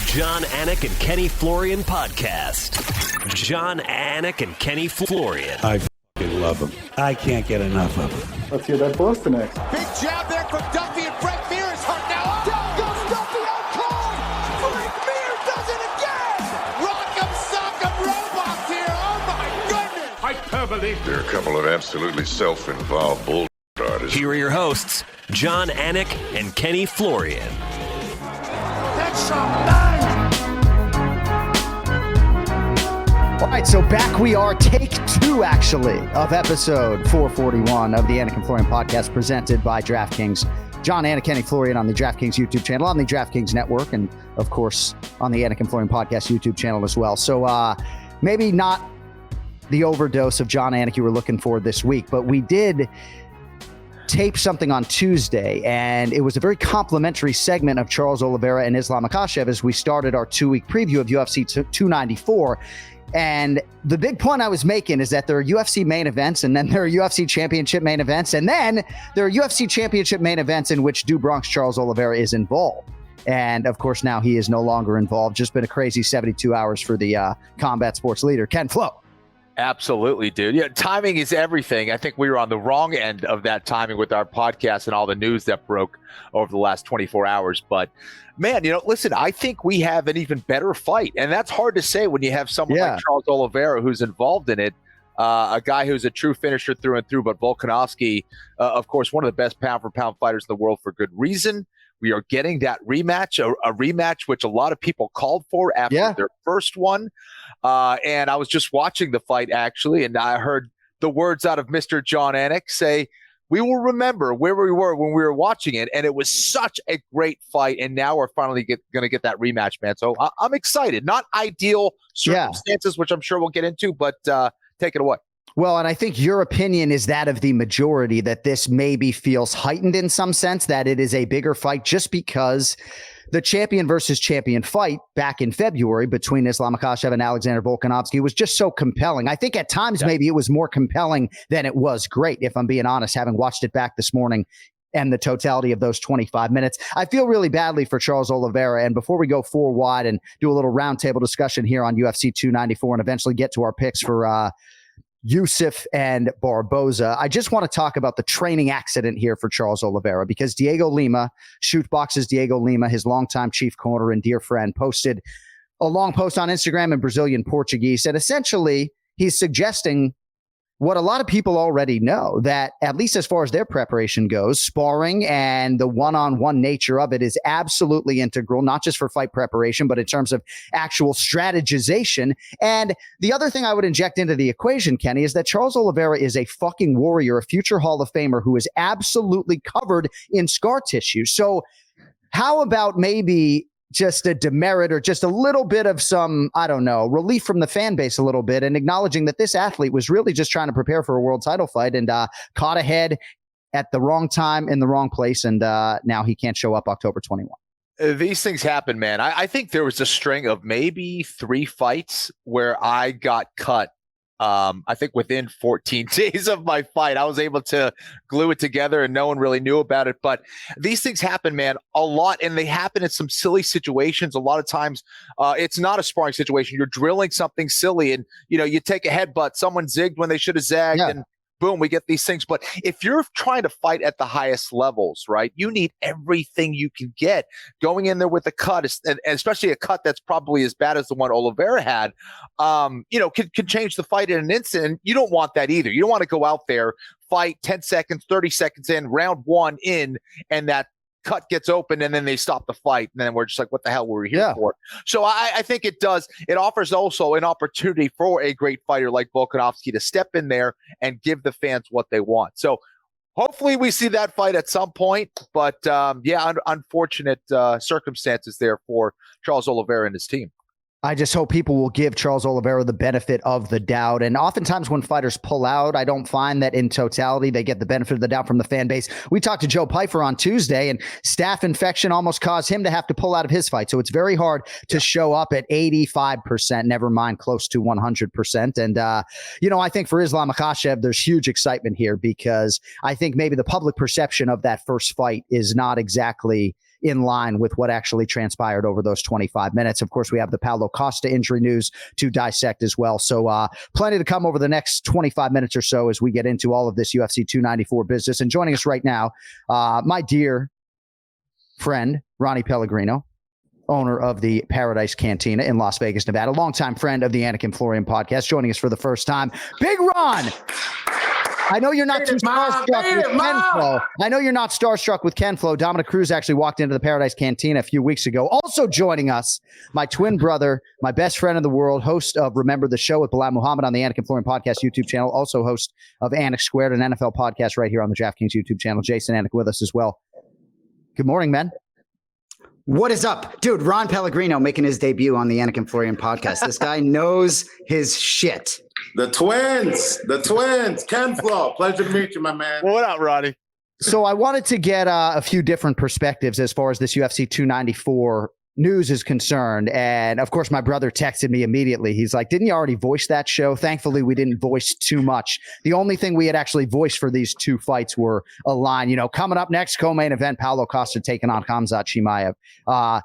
Jon Anik and Kenny Florian podcast. Jon Anik and Kenny Florian. I f***ing love them. I can't get enough of them. Let's hear that Boston next. Big jab there from Duffy, and Frank Mir is hurt now. Down goes Duffy, out cold. Frank Mir does it again. Rock'em sock'em robots here. Oh my goodness. Hyperbole. They're a couple of absolutely self-involved bull artists. Here are your hosts, Jon Anik and Kenny Florian. That's some bang. All right, so back we are, take two, actually, of episode 441 of the Anik and Florian podcast presented by DraftKings. Jon Anik, Kenny Florian on the DraftKings YouTube channel, on the DraftKings network, and, of course, on the Anik and Florian podcast YouTube channel as well. So maybe not the overdose of Jon Anik you were looking for this week, but we did tape something on Tuesday, and it was a very complimentary segment of Charles Oliveira and ISLAM MAKHACHEV as we started our 2-week preview of UFC 294. And the big point I was making is that there are UFC main events, and then there are UFC championship main events, and then there are UFC championship main events in which Do Bronx Charles Oliveira is involved. And of course, now he is no longer involved. Just been a crazy 72 hours for the combat sports leader, KenFlo. Absolutely, dude. Yeah, timing is everything. I think we were on the wrong end of that timing with our podcast and all the news that broke over the last 24 hours. But man, listen, I think we have an even better fight. And that's hard to say when you have someone like Charles Oliveira who's involved in it, a guy who's a true finisher through and through. But Volkanovski, of course, one of the best pound-for-pound fighters in the world for good reason. We are getting that rematch, a rematch which a lot of people called for after their first one. And I was just watching the fight, actually, and I heard the words out of Mr. Jon Anik say, "We will remember where we were when we were watching it." And it was such a great fight. And now we're finally going to get that rematch, man. So I'm excited. Not ideal circumstances, which I'm sure we'll get into, but take it away. Well, and I think your opinion is that of the majority, that this maybe feels heightened in some sense, that it is a bigger fight just because the champion versus champion fight back in February between ISLAM MAKHACHEV and Alexander Volkanovsky was just so compelling. I think at times maybe it was more compelling than it was great, if I'm being honest, having watched it back this morning and the totality of those 25 minutes. I feel really badly for Charles Oliveira. And before we go four wide and do a little roundtable discussion here on UFC 294 and eventually get to our picks for Yusuf and Barboza, I just want to talk about the training accident here for Charles Oliveira, because Diego Lima, Shootbox's Diego Lima, his longtime chief corner and dear friend, posted a long post on Instagram in Brazilian Portuguese, and essentially he's suggesting what a lot of people already know, that at least as far as their preparation goes, sparring and the one-on-one nature of it is absolutely integral, not just for fight preparation, but in terms of actual strategization. And the other thing I would inject into the equation, Kenny, is that Charles Oliveira is a fucking warrior, a future Hall of Famer who is absolutely covered in scar tissue. So how about maybe just a demerit or just a little bit of some, I don't know, relief from the fan base a little bit, and acknowledging that this athlete was really just trying to prepare for a world title fight and caught ahead at the wrong time in the wrong place. And now he can't show up October 21. These things happen, man. I think there was a string of maybe 3 fights where I got cut. I think within 14 days of my fight, I was able to glue it together and no one really knew about it. But these things happen, man, a lot. And they happen in some silly situations. A lot of times it's not a sparring situation. You're drilling something silly and, you take a headbutt. Someone zigged when they should have zagged. And boom, we get these things. But if you're trying to fight at the highest levels, right, you need everything you can get. Going in there with a cut, and especially a cut that's probably as bad as the one Oliveira had, can change the fight in an instant. And you don't want that either. You don't want to go out there, fight 10 seconds, 30 seconds in, round 1 in, and that cut gets open and then they stop the fight. And then we're just like, what the hell were we here for? So I think it offers also an opportunity for a great fighter like Volkanovski to step in there and give the fans what they want. So hopefully we see that fight at some point. But unfortunate circumstances there for Charles Oliveira and his team. I just hope people will give Charles Oliveira the benefit of the doubt. And oftentimes when fighters pull out, I don't find that in totality they get the benefit of the doubt from the fan base. We talked to Joe Pyfer on Tuesday, and staph infection almost caused him to have to pull out of his fight. So it's very hard to show up at 85%, never mind close to 100%. And, I think for ISLAM MAKHACHEV, there's huge excitement here because I think maybe the public perception of that first fight is not exactly in line with what actually transpired over those 25 minutes. Of course, we have the Paulo Costa injury news to dissect as well. So plenty to come over the next 25 minutes or so as we get into all of this UFC 294 business. And joining us right now, my dear friend, Ronnie Pellegrino, owner of the Paradise Cantina in Las Vegas, Nevada, longtime friend of the Anik and Florian podcast, joining us for the first time. Big Ron! I know you're not too starstruck with KenFlo. I know you're not starstruck with KenFlo. Dominic Cruz actually walked into the Paradise Cantina a few weeks ago. Also joining us, my twin brother, my best friend in the world, host of Remember the Show with Bilal Muhammad on the Anik and Florian podcast YouTube channel, also host of Anik Squared, an NFL podcast right here on the DraftKings YouTube channel. Jason Anik with us as well. Good morning, men. What is up? Dude, Ron Pellegrino making his debut on the Anik and Florian podcast. This guy knows his shit. The twins. KenFlo, pleasure to meet you, my man. What up, Ronnie? So I wanted to get a few different perspectives as far as this UFC 294 news is concerned. And of course, my brother texted me immediately. He's like, didn't you already voice that show? Thankfully, we didn't voice too much. The only thing we had actually voiced for these two fights were a line, coming up next, co-main event, Paulo Costa taking on Khamzat Chimaev.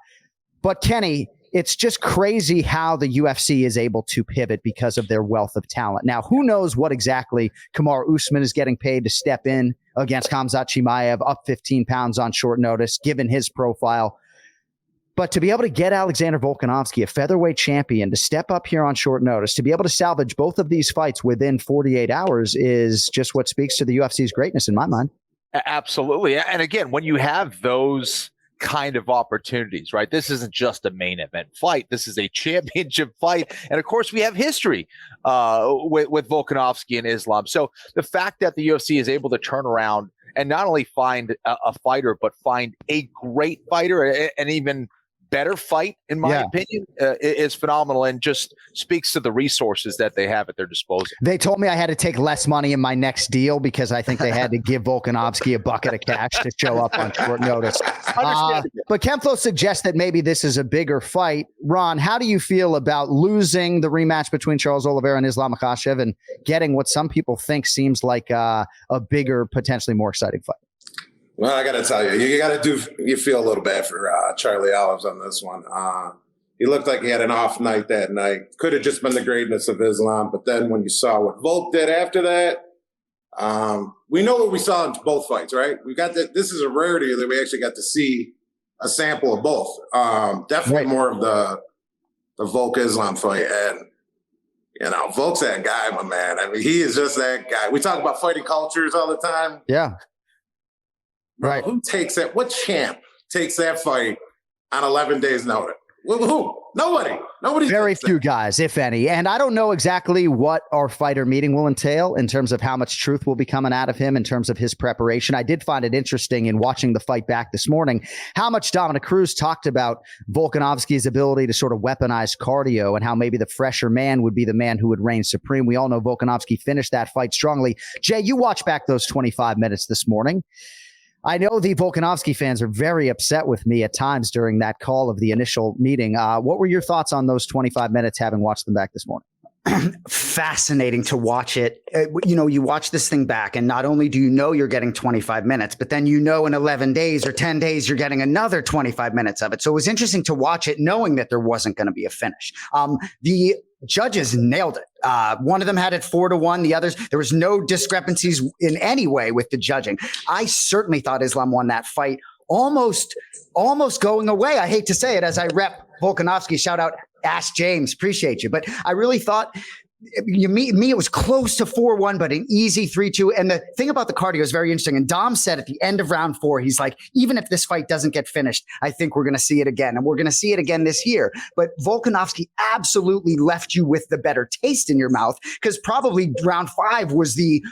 But Kenny, it's just crazy how the UFC is able to pivot because of their wealth of talent. Now, who knows what exactly Kamaru Usman is getting paid to step in against Khamzat Chimaev, up 15 pounds on short notice, given his profile. But to be able to get Alexander Volkanovski, a featherweight champion, to step up here on short notice, to be able to salvage both of these fights within 48 hours is just what speaks to the UFC's greatness in my mind. Absolutely. And again, when you have those kind of opportunities, right? This isn't just a main event fight. This is a championship fight. And of course, we have history with Volkanovski and Islam. So the fact that the UFC is able to turn around and not only find a fighter, but find a great fighter, and even better fight, in my opinion, is phenomenal and just speaks to the resources that they have at their disposal. They told me I had to take less money in my next deal because I think they had to give Volkanovski a bucket of cash to show up on short notice. But KenFlo suggests that maybe this is a bigger fight. Ron, how do you feel about losing the rematch between Charles Oliveira and Islam Makhachev and getting what some people think seems like a bigger, potentially more exciting fight? Well, I got to tell you, you feel a little bad for Charlie Olives on this one. He looked like he had an off night that night. Could have just been the greatness of Islam. But then when you saw what Volk did after that, we know what we saw in both fights, right? We got that. This is a rarity that we actually got to see a sample of both. Definitely more of the Volk Islam fight. And, Volk's that guy, my man. I mean, he is just that guy. We talk about fighting cultures all the time. Yeah. Right. Who takes that? What champ takes that fight on 11 days' notice? Who? Nobody. Very few guys, if any. And I don't know exactly what our fighter meeting will entail in terms of how much truth will be coming out of him in terms of his preparation. I did find it interesting in watching the fight back this morning, how much Dominic Cruz talked about Volkanovski's ability to sort of weaponize cardio and how maybe the fresher man would be the man who would reign supreme. We all know Volkanovski finished that fight strongly. Jay, you watched back those 25 minutes this morning. I know the Volkanovski fans are very upset with me at times during that call of the initial meeting. What were your thoughts on those 25 minutes having watched them back this morning? Fascinating to watch it. You watch this thing back and not only do you know you're getting 25 minutes, but then in 11 days or 10 days, you're getting another 25 minutes of it. So it was interesting to watch it knowing that there wasn't going to be a finish. The judges nailed it. One of them had it 4-1. The others, there was no discrepancies in any way with the judging. I certainly thought Islam won that fight almost going away. I hate to say it as I rep Volkanovski. Shout out Ask James. Appreciate you. But I really thought it was close to 4-1, but an easy 3-2. And the thing about the cardio is very interesting. And Dom said at the end of round 4, he's like, even if this fight doesn't get finished, I think we're going to see it again. And we're going to see it again this year. But Volkanovski absolutely left you with the better taste in your mouth because probably round 5 was the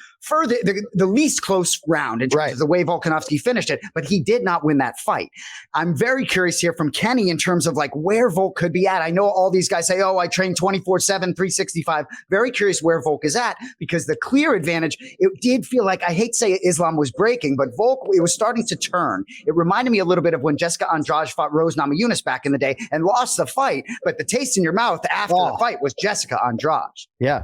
least close round in terms of the way Volkanovski finished it, but he did not win that fight. I'm very curious here from Kenny in terms of like where Volk could be at. I know all these guys say, oh, I train 24/7, 365. Very curious where Volk is at because the clear advantage, it did feel like, I hate to say Islam was breaking, but Volk, it was starting to turn. It reminded me a little bit of when Jessica Andrade fought Rose Namajunas back in the day and lost the fight, but the taste in your mouth after the fight was Jessica Andrade. Yeah.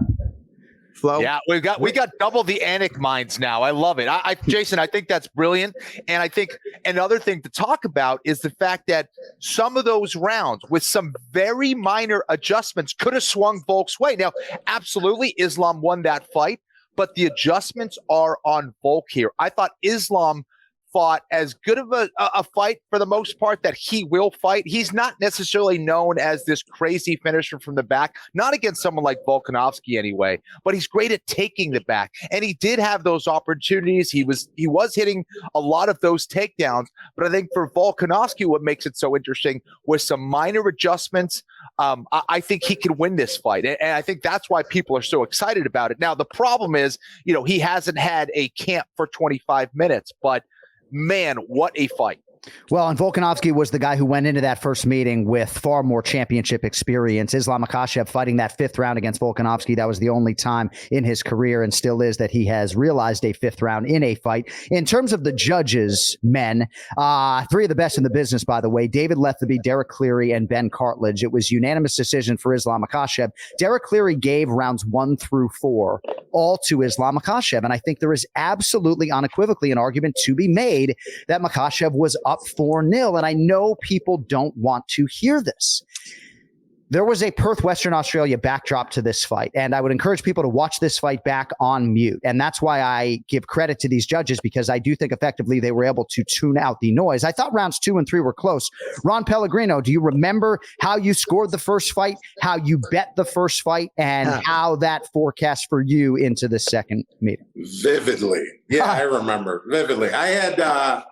Flo? Yeah, we got double the Anik minds now. I love it. Jason, I think that's brilliant. And I think another thing to talk about is the fact that some of those rounds with some very minor adjustments could have swung Volk's way. Now, absolutely, Islam won that fight, but the adjustments are on Volk here. I thought Islam fought as good of a fight for the most part that he will fight. He's not necessarily known as this crazy finisher from the back, not against someone like Volkanovski anyway, but he's great at taking the back. And he did have those opportunities. He was hitting a lot of those takedowns, but I think for Volkanovski, what makes it so interesting was some minor adjustments. I think he could win this fight. And I think that's why people are so excited about it. Now, the problem is, he hasn't had a camp for 25 minutes, but man, what a fight. Well, and Volkanovski was the guy who went into that first meeting with far more championship experience. ISLAM MAKHACHEV fighting that fifth round against Volkanovski. That was the only time in his career and still is that he has realized a fifth round in a fight. In terms of the judges, men, three of the best in the business, by the way, David Letheby, Derek Cleary, and Ben Cartledge. It was unanimous decision for ISLAM MAKHACHEV. Derek Cleary gave rounds 1 through 4 all to ISLAM MAKHACHEV. And I think there is absolutely unequivocally an argument to be made that MAKHACHEV was up 4-0. And I know people don't want to hear this. There was a Perth, Western Australia backdrop to this fight, and I would encourage people to watch this fight back on mute. And that's why I give credit to these judges, because I do think effectively they were able to tune out the noise. I thought rounds 2 and 3 were close. Ron Pellegrino, do you remember how you scored the first fight, how you bet the first fight, and how that forecast for you into the second meeting? Vividly. Yeah, I remember vividly. I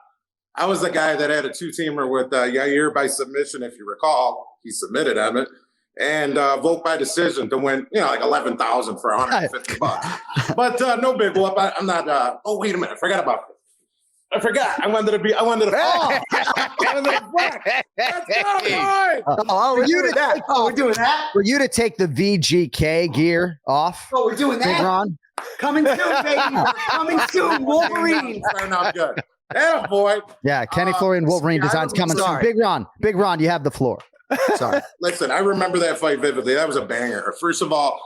was the guy that had a 2-teamer with Yair by submission, if you recall. He submitted Emmett. And Volk by decision to win, like 11,000 for $150. But no big whoop. I'm not. Oh, wait a minute. I forgot about it. I forgot. I wanted to fall. I wanted to flex. Let's go, boy. We're doing that. We're doing that. For you to take the VGK gear off. Oh, we're doing that. Ron. Coming soon, baby. Coming soon. Wolverine. Starting off good. Yeah, boy. Yeah, Kenny Florian Wolverine designs coming soon. Big Ron, you have the floor. Sorry. Listen, I remember that fight vividly. That was a banger. First of all,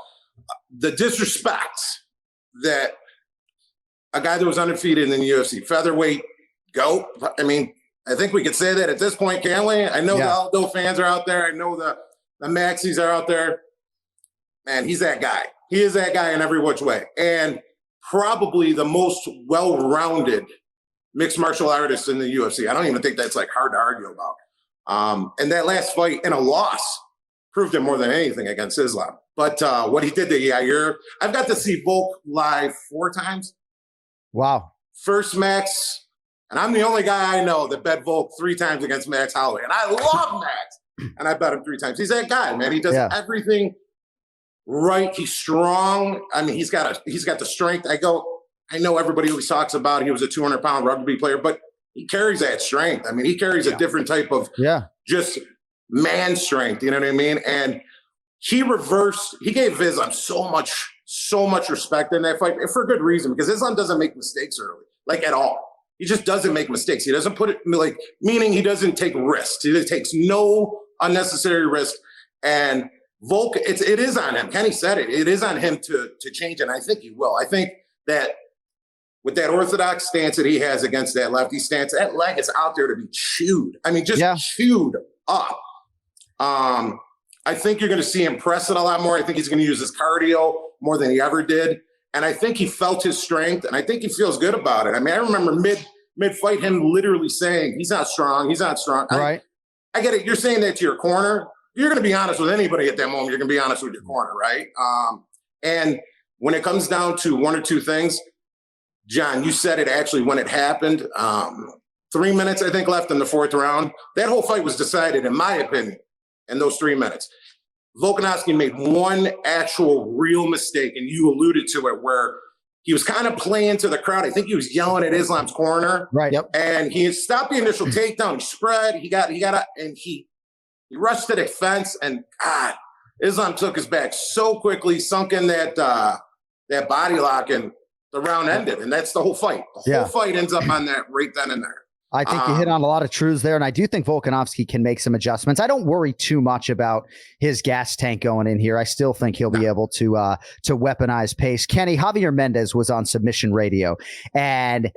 the disrespect that a guy that was undefeated in the UFC, featherweight GOAT. I mean, I think we could say that at this point, can't we? I know the Aldo fans are out there. I know the Maxis are out there. Man, he's that guy. He is that guy in every which way. And probably the most well-rounded mixed martial artist in the UFC. I don't even think that's hard to argue about. And that last fight in a loss proved it more than anything against Islam. But what he did to Yair, I've got to see Volk live 4 times. Wow. First Max, and I'm the only guy I know that bet Volk 3 times against Max Holloway. And I love Max. And I bet him 3 times. He's that guy, man. He does everything right. He's strong. I mean, he's got the strength. I know everybody always talks about he was a 200-pound rugby player, but he carries that strength. I mean, he carries a different type of just man strength. You know what I mean? And he gave Islam so much respect in that fight for a good reason, because Islam doesn't make mistakes early, at all. He just doesn't make mistakes. He doesn't put it meaning he doesn't take risks. He takes no unnecessary risk. And Volk, it is on him. Kenny said it. It is on him to change, and I think he will. I think that with that orthodox stance that he has against that lefty stance, that leg is out there to be chewed. I mean, chewed up. I think you're going to see him press it a lot more. I think he's going to use his cardio more than he ever did. And I think he felt his strength, and I think he feels good about it. I mean, I remember mid-fight him literally saying, he's not strong. Right. I get it. You're saying that to your corner. You're going to be honest with anybody at that moment. You're going to be honest with your corner, right? And when it comes down to 1 or 2 things, John, you said it actually when it happened. 3 minutes, I think, left in the 4th round. That whole fight was decided, in my opinion, in those 3 minutes. Volkanovski made one actual real mistake, and you alluded to it, where he was kind of playing to the crowd. I think he was yelling at Islam's corner. Right. Yep. And he stopped the initial takedown. He spread. He rushed to the fence, and God, Islam took his back so quickly, sunk in that body lock, and the round ended, and that's the whole fight. The whole fight ends up on that right then and there. I think you hit on a lot of truths there, and I do think Volkanovski can make some adjustments. I don't worry too much about his gas tank going in here. I still think he'll be able to weaponize pace. Kenny, Javier Mendez was on Submission Radio, and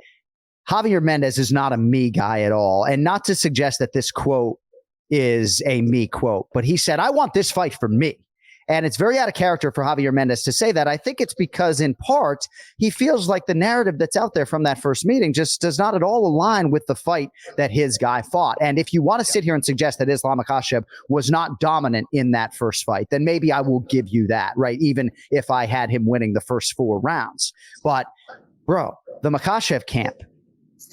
Javier Mendez is not a me guy at all. And not to suggest that this quote is a me quote, but he said, "I want this fight for me." And it's very out of character for Javier Mendez to say that. I think it's because, in part, he feels like the narrative that's out there from that first meeting just does not at all align with the fight that his guy fought. And if you want to sit here and suggest that ISLAM MAKHACHEV was not dominant in that first fight, then maybe I will give you that, right? Even if I had him winning the first 4 rounds. But, bro, the MAKHACHEV camp,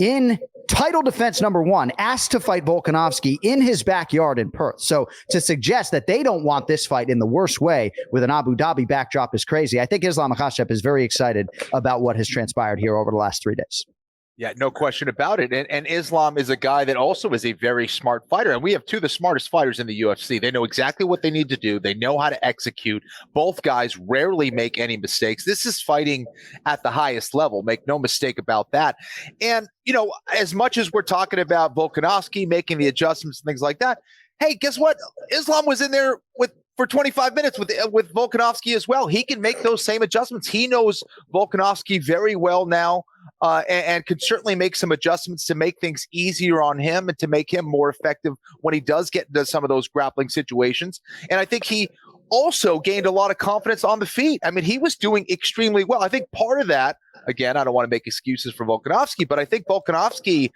in title defense number 1, asked to fight Volkanovski in his backyard in Perth. So to suggest that they don't want this fight in the worst way with an Abu Dhabi backdrop is crazy. I think ISLAM MAKHACHEV is very excited about what has transpired here over the last 3 days. Yeah, no question about it. And Islam is a guy that also is a very smart fighter. And we have 2 of the smartest fighters in the UFC. They know exactly what they need to do. They know how to execute. Both guys rarely make any mistakes. This is fighting at the highest level. Make no mistake about that. And, you know, as much as we're talking about Volkanovski making the adjustments and things like that, hey, guess what? Islam was in there for 25 minutes with Volkanovski as well. He can make those same adjustments. He knows Volkanovski very well now. And could certainly make some adjustments to make things easier on him and to make him more effective when he does get into some of those grappling situations. And I think he also gained a lot of confidence on the feet. I mean, he was doing extremely well. I think part of that, again, I don't want to make excuses for Volkanovski, but I think Volkanovski,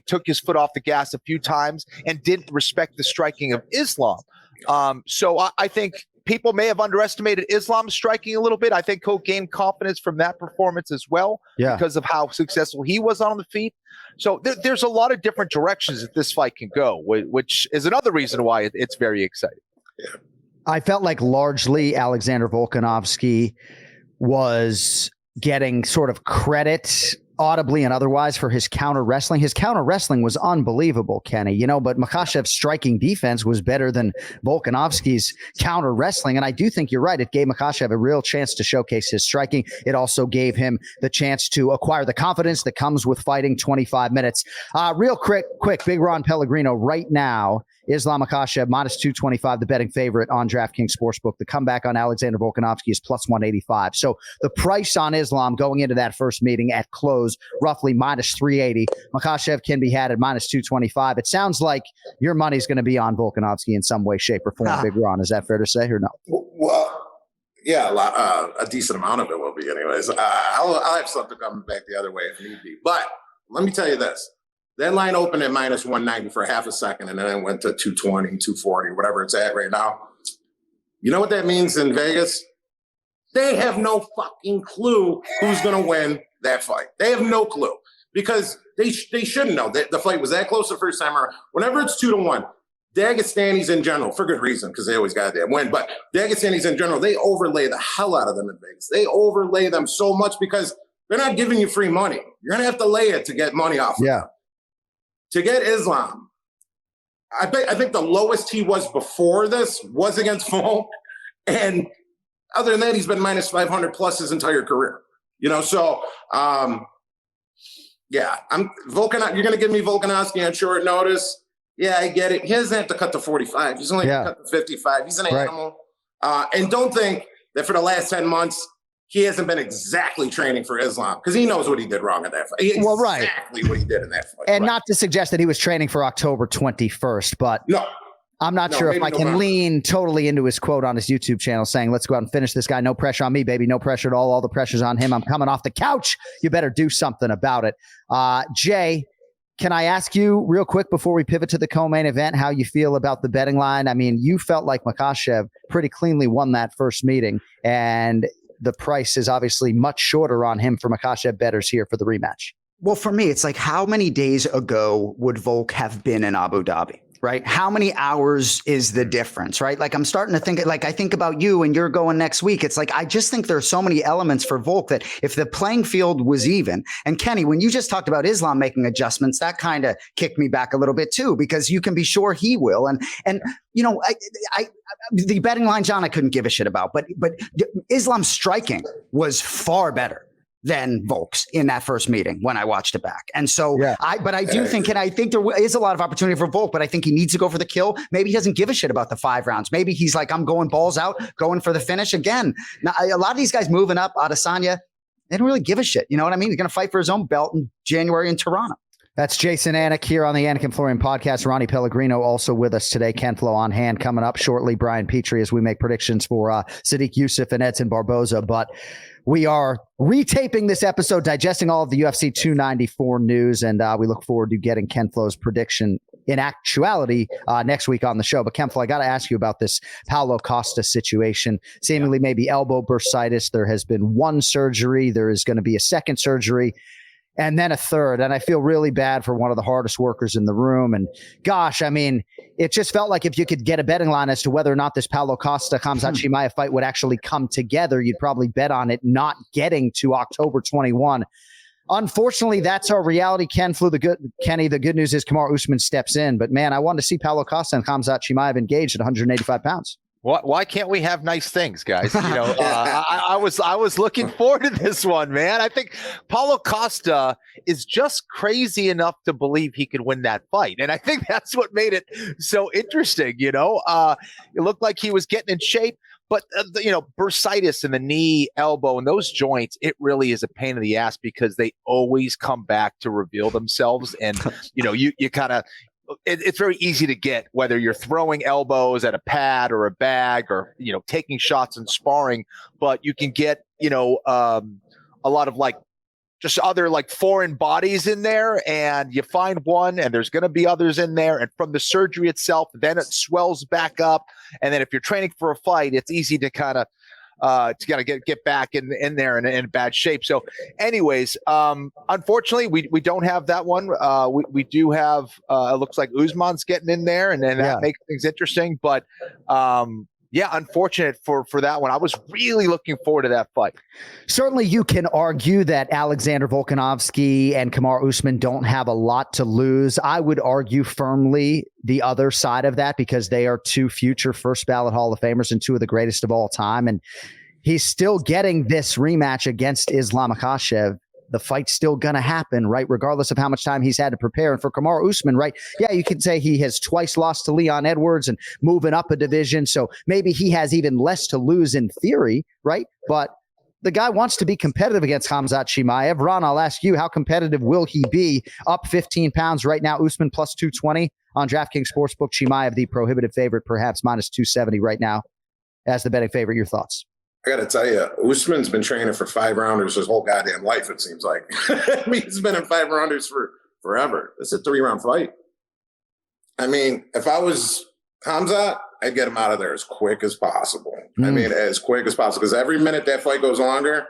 took his foot off the gas a few times and didn't respect the striking of Islam. So I think people may have underestimated Islam's striking a little bit. I think he'll gain confidence from that performance as well, because of how successful he was on the feet. So there's a lot of different directions that this fight can go, which is another reason why it's very exciting. Yeah. I felt like largely Alexander Volkanovski was getting sort of credit audibly and otherwise for his counter wrestling. His counter wrestling was unbelievable, Kenny, but Makhachev's striking defense was better than Volkanovski's counter wrestling. And I do think you're right. It gave Makhachev a real chance to showcase his striking. It also gave him the chance to acquire the confidence that comes with fighting 25 minutes. Real quick, Big Ron Pellegrino right now. ISLAM MAKHACHEV minus 225, the betting favorite on DraftKings Sportsbook. The comeback on Alexander Volkanovski is plus 185. So the price on Islam going into that first meeting at close, roughly minus 380. Makhachev can be had at minus 225. It sounds like your money's going to be on Volkanovski in some way, shape, or form, Big Ron. Is that fair to say or no? Well, yeah, a decent amount of it will be anyways. I'll have something coming back the other way if need be. But let me tell you this. That line opened at minus 190 for half a second, and then it went to 220, 240, whatever it's at right now. You know what that means in Vegas? They have no fucking clue who's going to win that fight. They have no clue because they shouldn't know. The fight was that close the first time around. Whenever it's 2-1, Dagestanis in general, for good reason, because they always got that win, but Dagestanis in general, they overlay the hell out of them in Vegas. They overlay them so much because they're not giving you free money. You're going to have to lay it to get money off of them. To get Islam, I think the lowest he was before this was against Volk. And other than that, he's been minus 500 plus his entire career. So, yeah, you're going to give me Volkanovski on short notice. Yeah, I get it. He doesn't have to cut to 45. He's only cut to 55. He's an animal. And don't think that for the last 10 months, he hasn't been exactly training for Islam because he knows what he did wrong in that fight. Exactly what he did in that fight. And not to suggest that he was training for October 21st, but I'm not sure if I can lean totally into his quote on his YouTube channel saying, let's go out and finish this guy. No pressure on me, baby. No pressure at all. All the pressure's on him. I'm coming off the couch. You better do something about it. Jay, can I ask you real quick before we pivot to the co-main event, how you feel about the betting line? I mean, you felt like Makhachev pretty cleanly won that first meeting, and the price is obviously much shorter on him for Makhachev bettors here for the rematch. Well, for me, it's like, how many days ago would Volk have been in Abu Dhabi? Right? How many hours is the difference, right? Like, I'm starting to think, like, I think about you and you're going next week. It's like, I just think there are so many elements for Volk that if the playing field was even, and Kenny, when you just talked about Islam making adjustments, that kind of kicked me back a little bit too, because you can be sure he will. And the betting line, John, I couldn't give a shit about, but Islam's striking was far better than Volk's in that first meeting when I watched it back. And so I do think, and I think there is a lot of opportunity for Volk, but I think he needs to go for the kill. Maybe he doesn't give a shit about the 5 rounds. Maybe he's like, I'm going balls out, going for the finish again. Now, a lot of these guys moving up, Adesanya, they don't really give a shit. You know what I mean? He's going to fight for his own belt in January in Toronto. That's Jason Anik here on the Anik and Florian podcast. Ronnie Pellegrino also with us today. KenFlo on hand coming up shortly. Brian Petrie as we make predictions for Sadiq Youssef and Edson Barboza. But we are retaping this episode, digesting all of the UFC 294 news, and we look forward to getting KenFlo's prediction in actuality next week on the show. But KenFlo, I got to ask you about this Paulo Costa situation. Seemingly maybe elbow bursitis. There has been one surgery. There is going to be a second surgery, and then a third. And I feel really bad for one of the hardest workers in the room. And gosh, I mean, it just felt like if you could get a betting line as to whether or not this Paulo Costa Khamzat Chimaev fight would actually come together, you'd probably bet on it not getting to October 21. Unfortunately, that's our reality. Kenny, the good news is Kamaru Usman steps in. But man, I wanted to see Paulo Costa and Khamzat Chimaev engaged at 185 pounds. Why can't we have nice things, guys? I was looking forward to this one, man. I think Paulo Costa is just crazy enough to believe he could win that fight, and I think that's what made it so interesting. It looked like he was getting in shape, but bursitis in the knee, elbow, and those joints, it really is a pain in the ass because they always come back to reveal themselves, and you kind of. It's very easy to get, whether you're throwing elbows at a pad or a bag or, taking shots and sparring, but you can get, a lot of just other foreign bodies in there, and you find one and there's going to be others in there. And from the surgery itself, then it swells back up. And then if you're training for a fight, it's easy to kind of get back in there in bad shape. So anyways, unfortunately we don't have that one. We do have, it looks like Usman's getting in there, and then that makes things interesting, but unfortunate for that one. I was really looking forward to that fight. Certainly you can argue that Alexander Volkanovsky and Kamaru Usman don't have a lot to lose. I would argue firmly the other side of that, because they are 2 future first ballot Hall of Famers and 2 of the greatest of all time. And he's still getting this rematch against ISLAM MAKHACHEV. The fight's still going to happen, right? Regardless of how much time he's had to prepare. And for Kamaru Usman, right? Yeah, you can say he has twice lost to Leon Edwards and moving up a division. So maybe he has even less to lose in theory, right? But the guy wants to be competitive against Khamzat Chimaev. Ron, I'll ask you, how competitive will he be? Up 15 pounds right now, Usman plus 220 on DraftKings Sportsbook. Chimaev, the prohibitive favorite, perhaps minus 270 right now as the betting favorite. Your thoughts? I got to tell you, Usman's been training for 5 rounders his whole goddamn life, it seems like. I mean, he's been in 5 rounders for forever. It's a 3-round fight. I mean, if I was Khamzat, I'd get him out of there as quick as possible. I mean, as quick as possible, because every minute that fight goes longer.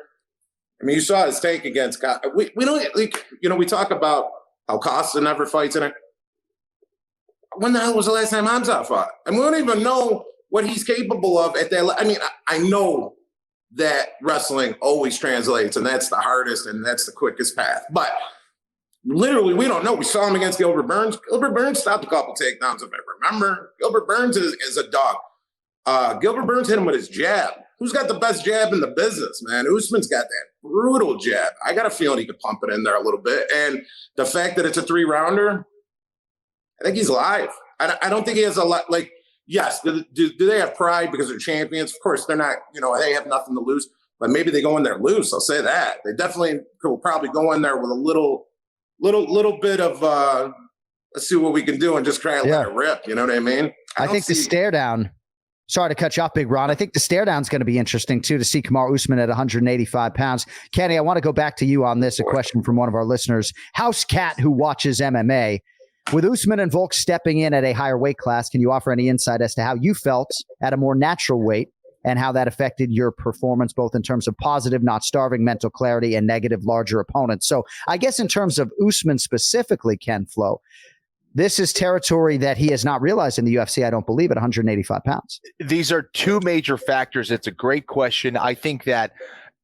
I mean, you saw his take against God. We don't we talk about how Costa never fights in it. When the hell was the last time Khamzat fought? And we don't even know what he's capable of at that. I mean, I know that wrestling always translates, and that's the hardest and that's the quickest path. But literally, we don't know. We saw him against Gilbert Burns. Gilbert Burns stopped a couple takedowns, if I remember. Gilbert Burns is a dog. Gilbert Burns hit him with his jab. Who's got the best jab in the business, man? Usman's got that brutal jab. I got a feeling he could pump it in there a little bit. And the fact that it's a 3-rounder, I think he's live. I don't think he has a lot, yes, do they have pride because they're champions? Of course, they're not, they have nothing to lose. But maybe they go in there loose. I'll say that. They definitely will probably go in there with a little bit of, let's see what we can do and just try and let it rip. You know what I mean? I think the stare down, sorry to cut you off, Big Ron. I think the stare down is going to be interesting, too, to see Kamaru Usman at 185 pounds. Kenny, I want to go back to you on this. A question from one of our listeners, House Cat, who watches MMA. With Usman and Volk stepping in at a higher weight class, can you offer any insight as to how you felt at a more natural weight and how that affected your performance, both in terms of positive, not starving, mental clarity, and negative, larger opponents? So I guess in terms of Usman specifically, KenFlo, this is territory that he has not realized in the UFC, I don't believe, at 185 pounds. These are 2 major factors. It's a great question. I think that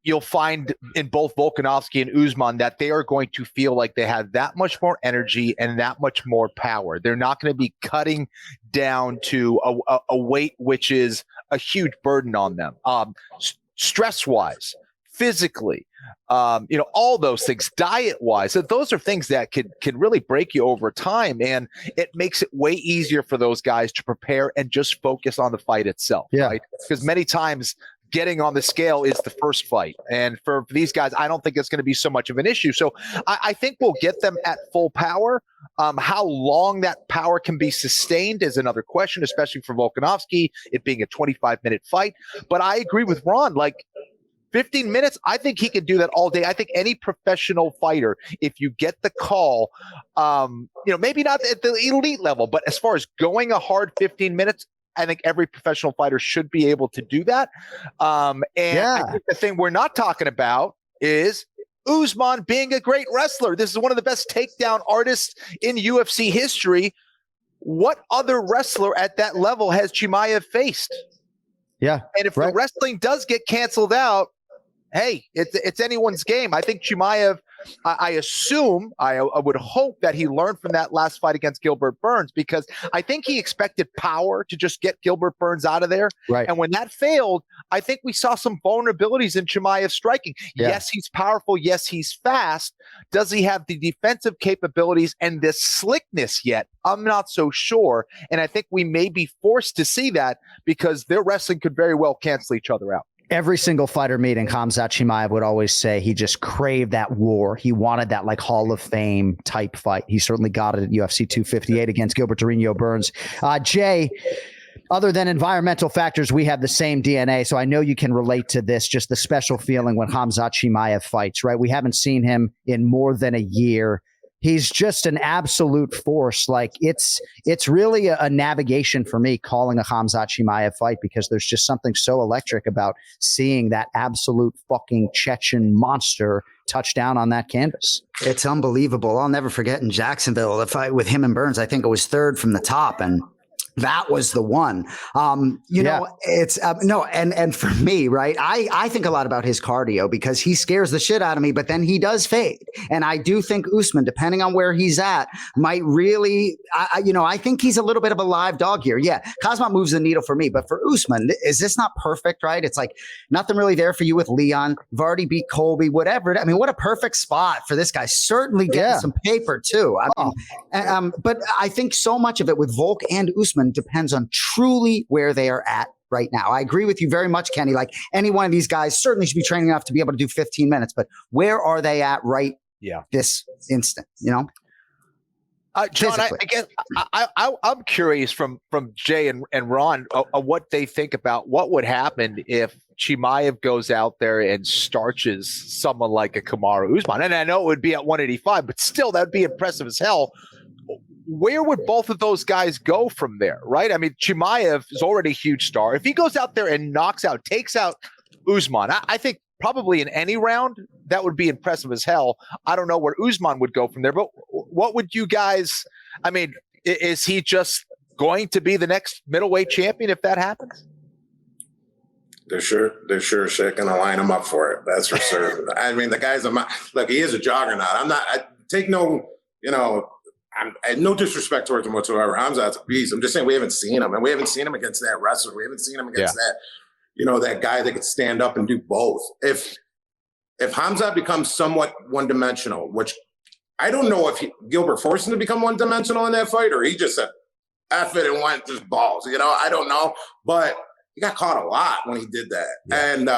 you'll find in both Volkanovski and Usman that they are going to feel like they have that much more energy and that much more power. They're not going to be cutting down to a weight which is a huge burden on them. Stress-wise, physically, all those things, diet-wise. So those are things that can really break you over time, and it makes it way easier for those guys to prepare and just focus on the fight itself, right? Because many times getting on the scale is the first fight. And for these guys, I don't think it's going to be so much of an issue. So I think we'll get them at full power. How long that power can be sustained is another question, especially for Volkanovski, it being a 25-minute fight. But I agree with Ron, 15 minutes, I think he could do that all day. I think any professional fighter, if you get the call, maybe not at the elite level, but as far as going a hard 15 minutes, I think every professional fighter should be able to do that. I think the thing we're not talking about is Usman being a great wrestler. This is one of the best takedown artists in UFC history. What other wrestler at that level has Chimaev faced? Yeah. And if the wrestling does get canceled out, hey, it's anyone's game. I think Chimaev, I assume, I would hope that he learned from that last fight against Gilbert Burns, because I think he expected power to just get Gilbert Burns out of there. Right. And when that failed, I think we saw some vulnerabilities in Chimaev's striking. Yeah. Yes, he's powerful. Yes, he's fast. Does he have the defensive capabilities and the slickness yet? I'm not so sure. And I think we may be forced to see that because their wrestling could very well cancel each other out. Every single fighter meeting, Khamzat Chimaev would always say he just craved that war. He wanted that Hall of Fame type fight. He certainly got it at UFC 258 against Gilbert Durinho Burns. Jay, other than environmental factors, we have the same DNA. So I know you can relate to this, just the special feeling when Khamzat Chimaev fights, right? We haven't seen him in more than a year. He's just an absolute force. It's really a navigation for me calling a Khamzat Chimaev fight, because there's just something so electric about seeing that absolute fucking Chechen monster touch down on that canvas. It's unbelievable. I'll never forget in Jacksonville, the fight with him and Burns. I think it was third from the top, and that was the one. It's and for me, right, I think a lot about his cardio, because he scares the shit out of me, but then he does fade. And I do think Usman, depending on where he's at, might really, I think he's a little bit of a live dog here. Yeah, Khamzat moves the needle for me, but for Usman, is this not perfect, right? It's nothing really there for you with Leon. You've already beat Colby, whatever. I mean, what a perfect spot for this guy. Certainly getting some paper too. But I think so much of it with Volk and Usman depends on truly where they are at right now. I agree with you very much, Kenny. Any one of these guys certainly should be training enough to be able to do 15 minutes, but where are they at this instant, John, I'm curious from Jay and Ron what they think about what would happen if Chimaev goes out there and starches someone like a Kamaru Usman. And I know it would be at 185, but still, that would be impressive as hell. Where would both of those guys go from there, right? I mean, Chimaev is already a huge star. If he goes out there and takes out Usman, I think probably in any round, that would be impressive as hell. I don't know where Usman would go from there, but what would you guys, is he just going to be the next middleweight champion if that happens? They're sure going to line him up for it. That's for certain. I mean, the guy's he is a juggernaut. No disrespect towards him whatsoever. Khamzat's a beast. I'm just saying we haven't seen him, and we haven't seen him against that wrestler. We haven't seen him against that guy that could stand up and do both. If Khamzat becomes somewhat one-dimensional, which I don't know if Gilbert forced him to become one-dimensional in that fight, or he just said, F it and went just balls. I don't know. But he got caught a lot when he did that. Yeah. And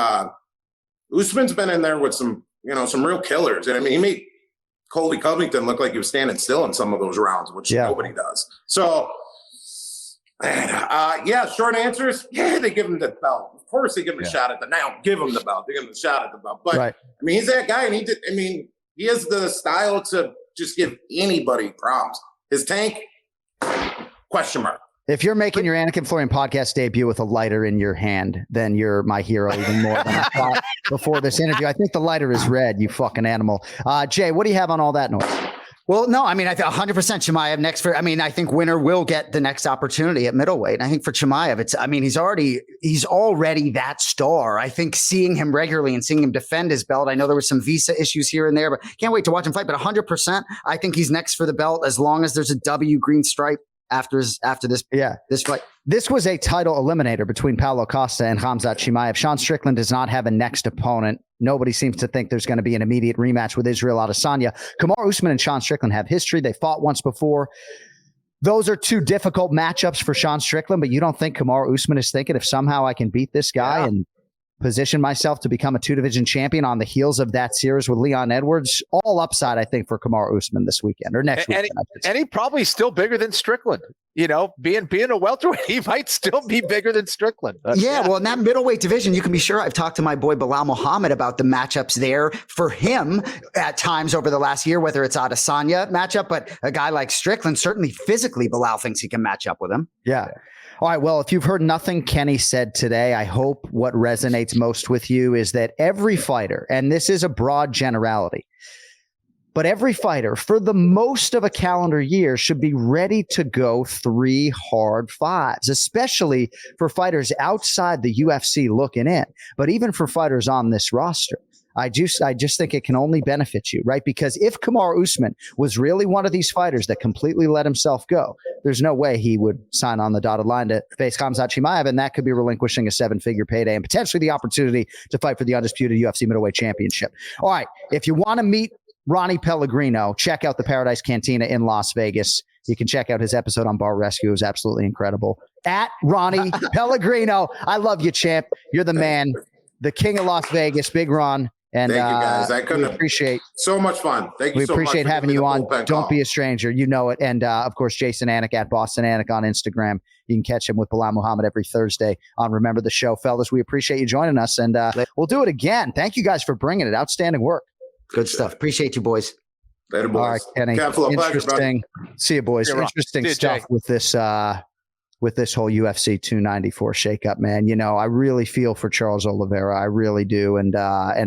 Usman's been in there with some real killers. And he made Colby Covington looked like he was standing still in some of those rounds, which nobody does. So, short answers. Yeah, they give him the belt. Of course, they give him a shot at the now. Give him the belt. They give him the shot at the belt. But he's that guy, and he has the style to just give anybody problems. His tank, question mark. If you're making your Anik and Florian podcast debut with a lighter in your hand, then you're my hero even more than I thought before this interview. I think the lighter is red, you fucking animal. Jay, what do you have on all that noise? Well, no, I think 100% Chimaev next I think winner will get the next opportunity at middleweight. And I think for Chimaev, he's already that star. I think seeing him regularly and seeing him defend his belt, I know there were some visa issues here and there, but can't wait to watch him fight. But 100%, I think he's next for the belt as long as there's a W green stripe after this. Yeah, this fight. This was a title eliminator between Paulo Costa and Khamzat Chimaev. Sean Strickland does not have a next opponent. Nobody seems to think there's going to be an immediate rematch with Israel Adesanya. Kamaru Usman and Sean Strickland have history. They fought once before. Those are two difficult matchups for Sean Strickland, but you don't think Kamaru Usman is thinking, if somehow I can beat this guy and position myself to become a 2-division champion on the heels of that series with Leon Edwards, all upside, I think, for Kamaru Usman this weekend or next weekend. And he probably still bigger than Strickland. You know, being a welterweight, he might still be bigger than Strickland. Well, in that middleweight division, you can be sure I've talked to my boy Bilal Muhammad about the matchups there for him at times over the last year, whether it's Adesanya matchup, but a guy like Strickland, certainly physically, Bilal thinks he can match up with him. Yeah. All right. Well, if you've heard nothing Kenny said today, I hope what resonates most with you is that every fighter, and this is a broad generality, but every fighter for the most of a calendar year should be ready to go 3 hard fives, especially for fighters outside the UFC looking in, but even for fighters on this roster. I just think it can only benefit you, right? Because if Kamaru Usman was really one of these fighters that completely let himself go, there's no way he would sign on the dotted line to face Khamzat Chimaev, and that could be relinquishing a 7-figure payday and potentially the opportunity to fight for the undisputed UFC middleweight championship. All right, if you want to meet Ronnie Pellegrino, check out the Paradise Cantina in Las Vegas. You can check out his episode on Bar Rescue. It was absolutely incredible. At Ronnie Pellegrino. I love you, champ. You're the man, the king of Las Vegas, Big Ron. And thank you guys. I couldn't appreciate so much fun. Thank you. We so much appreciate having you on. Don't be a a stranger. You know it. And of course, Jason Anik at Boston Anik on Instagram. You can catch him with Bilal Muhammad every Thursday on Remember the Show. Fellas, we appreciate you joining us, and we'll do it again. Thank you guys for bringing it. Outstanding work. Good stuff. Appreciate you, boys. Later, boys. All right, Kenny. Interesting. See you, boys. Interesting stuff with this whole UFC 294 shakeup, man. You know, I really feel for Charles Oliveira. I really do. And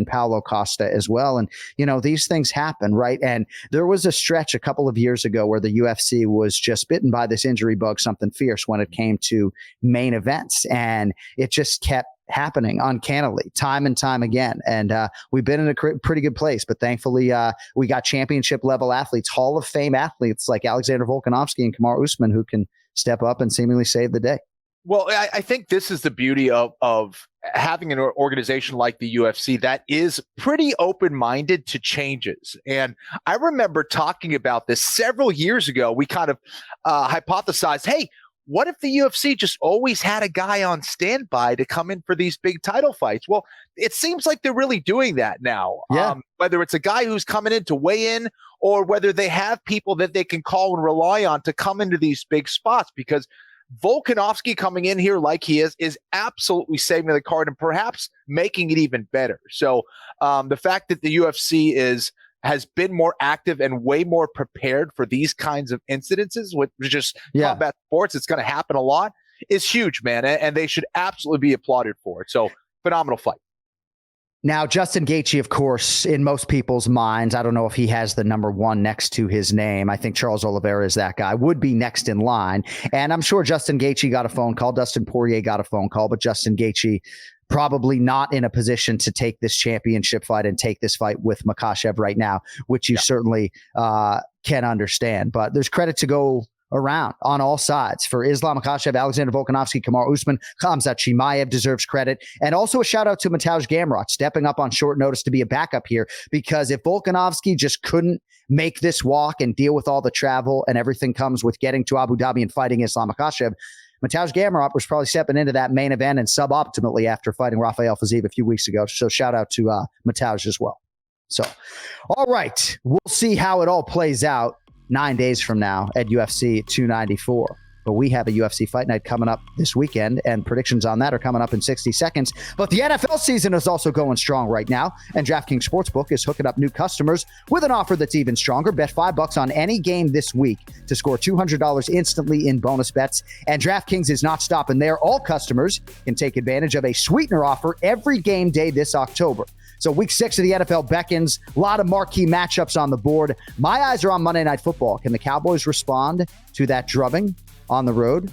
Paulo Costa as well. And, you know, these things happen, right? And there was a stretch a couple of years ago where the UFC was just bitten by this injury bug, something fierce when it came to main events. And it just kept happening uncannily time and time again. And we've been in a pretty good place, but thankfully we got championship level athletes, Hall of Fame athletes like Alexander Volkanovsky and Kamaru Usman who can step up and seemingly save the day. Well, I think this is the beauty of having an organization like the UFC that is pretty open-minded to changes. And I remember talking about this several years ago. We kind of hypothesized, hey, what if the UFC just always had a guy on standby to come in for these big title fights? Well, it seems like they're really doing that now. Yeah. Whether it's a guy who's coming in to weigh in or whether they have people that they can call and rely on to come into these big spots, because Volkanovski coming in here like he is absolutely saving the card and perhaps making it even better. So the fact that the UFC has been more active and way more prepared for these kinds of incidences, with just combat sports, it's going to happen a lot, is huge, man. And they should absolutely be applauded for it. So phenomenal fight. Now, Justin Gaethje, of course, in most people's minds, I don't know if he has the number one next to his name. I think Charles Oliveira is that guy, would be next in line. And I'm sure Justin Gaethje got a phone call. Dustin Poirier got a phone call, but Justin Gaethje probably not in a position to take this championship fight and take this fight with Makhachev right now, which you certainly can understand. But there's credit to go around on all sides for ISLAM MAKHACHEV, Alexander Volkanovsky, Kamaru Usman. Khamzat Chimaev deserves credit. And also a shout out to Mateusz Gamrot stepping up on short notice to be a backup here, because if Volkanovski just couldn't make this walk and deal with all the travel and everything comes with getting to Abu Dhabi and fighting ISLAM MAKHACHEV, Mateusz Gamrot was probably stepping into that main event and suboptimally after fighting Rafael Fiziev a few weeks ago. So shout out to Mateusz as well. So, all right, we'll see how it all plays out 9 days from now at UFC 294. But we have a UFC Fight Night coming up this weekend, and predictions on that are coming up in 60 seconds. But the NFL season is also going strong right now, and DraftKings Sportsbook is hooking up new customers with an offer that's even stronger. Bet $5 on any game this week to score $200 instantly in bonus bets. And DraftKings is not stopping there. All customers can take advantage of a sweetener offer every game day this October. So week 6 of the NFL beckons, a lot of marquee matchups on the board. My eyes are on Monday Night Football. Can the Cowboys respond to that drubbing on the road?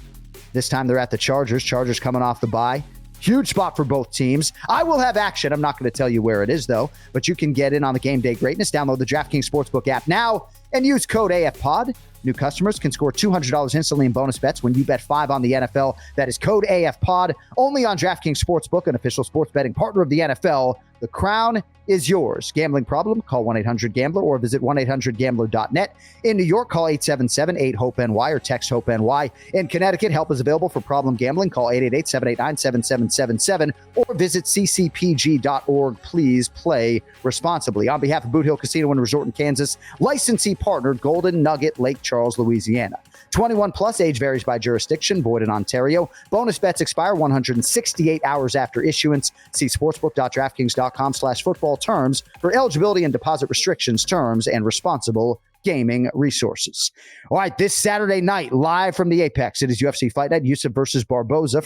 This time they're at the Chargers. Chargers coming off the bye. Huge spot for both teams. I will have action. I'm not going to tell you where it is, though, but you can get in on the game day greatness. Download the DraftKings Sportsbook app now and use code AFPOD. New customers can score $200 instantly in bonus bets when you bet 5 on the NFL. That is code AFPOD, only on DraftKings Sportsbook, an official sports betting partner of the NFL. The crown is yours. Gambling problem? Call 1-800-GAMBLER or visit 1-800-GAMBLER.net. In New York, call 877-8-HOPE-NY or text HOPE-NY. In Connecticut, help is available for problem gambling. Call 888-789-7777 or visit ccpg.org. Please play responsibly. On behalf of Boot Hill Casino and Resort in Kansas, licensee partner Golden Nugget, Lake Charles, Louisiana. 21 plus, age varies by jurisdiction, void in Ontario. Bonus bets expire 168 hours after issuance. See sportsbook.draftkings.com/football terms for eligibility and deposit restrictions, terms, and responsible gaming resources. All right, this Saturday night, live from the Apex, it is UFC Fight Night, Yusuf versus Barboza.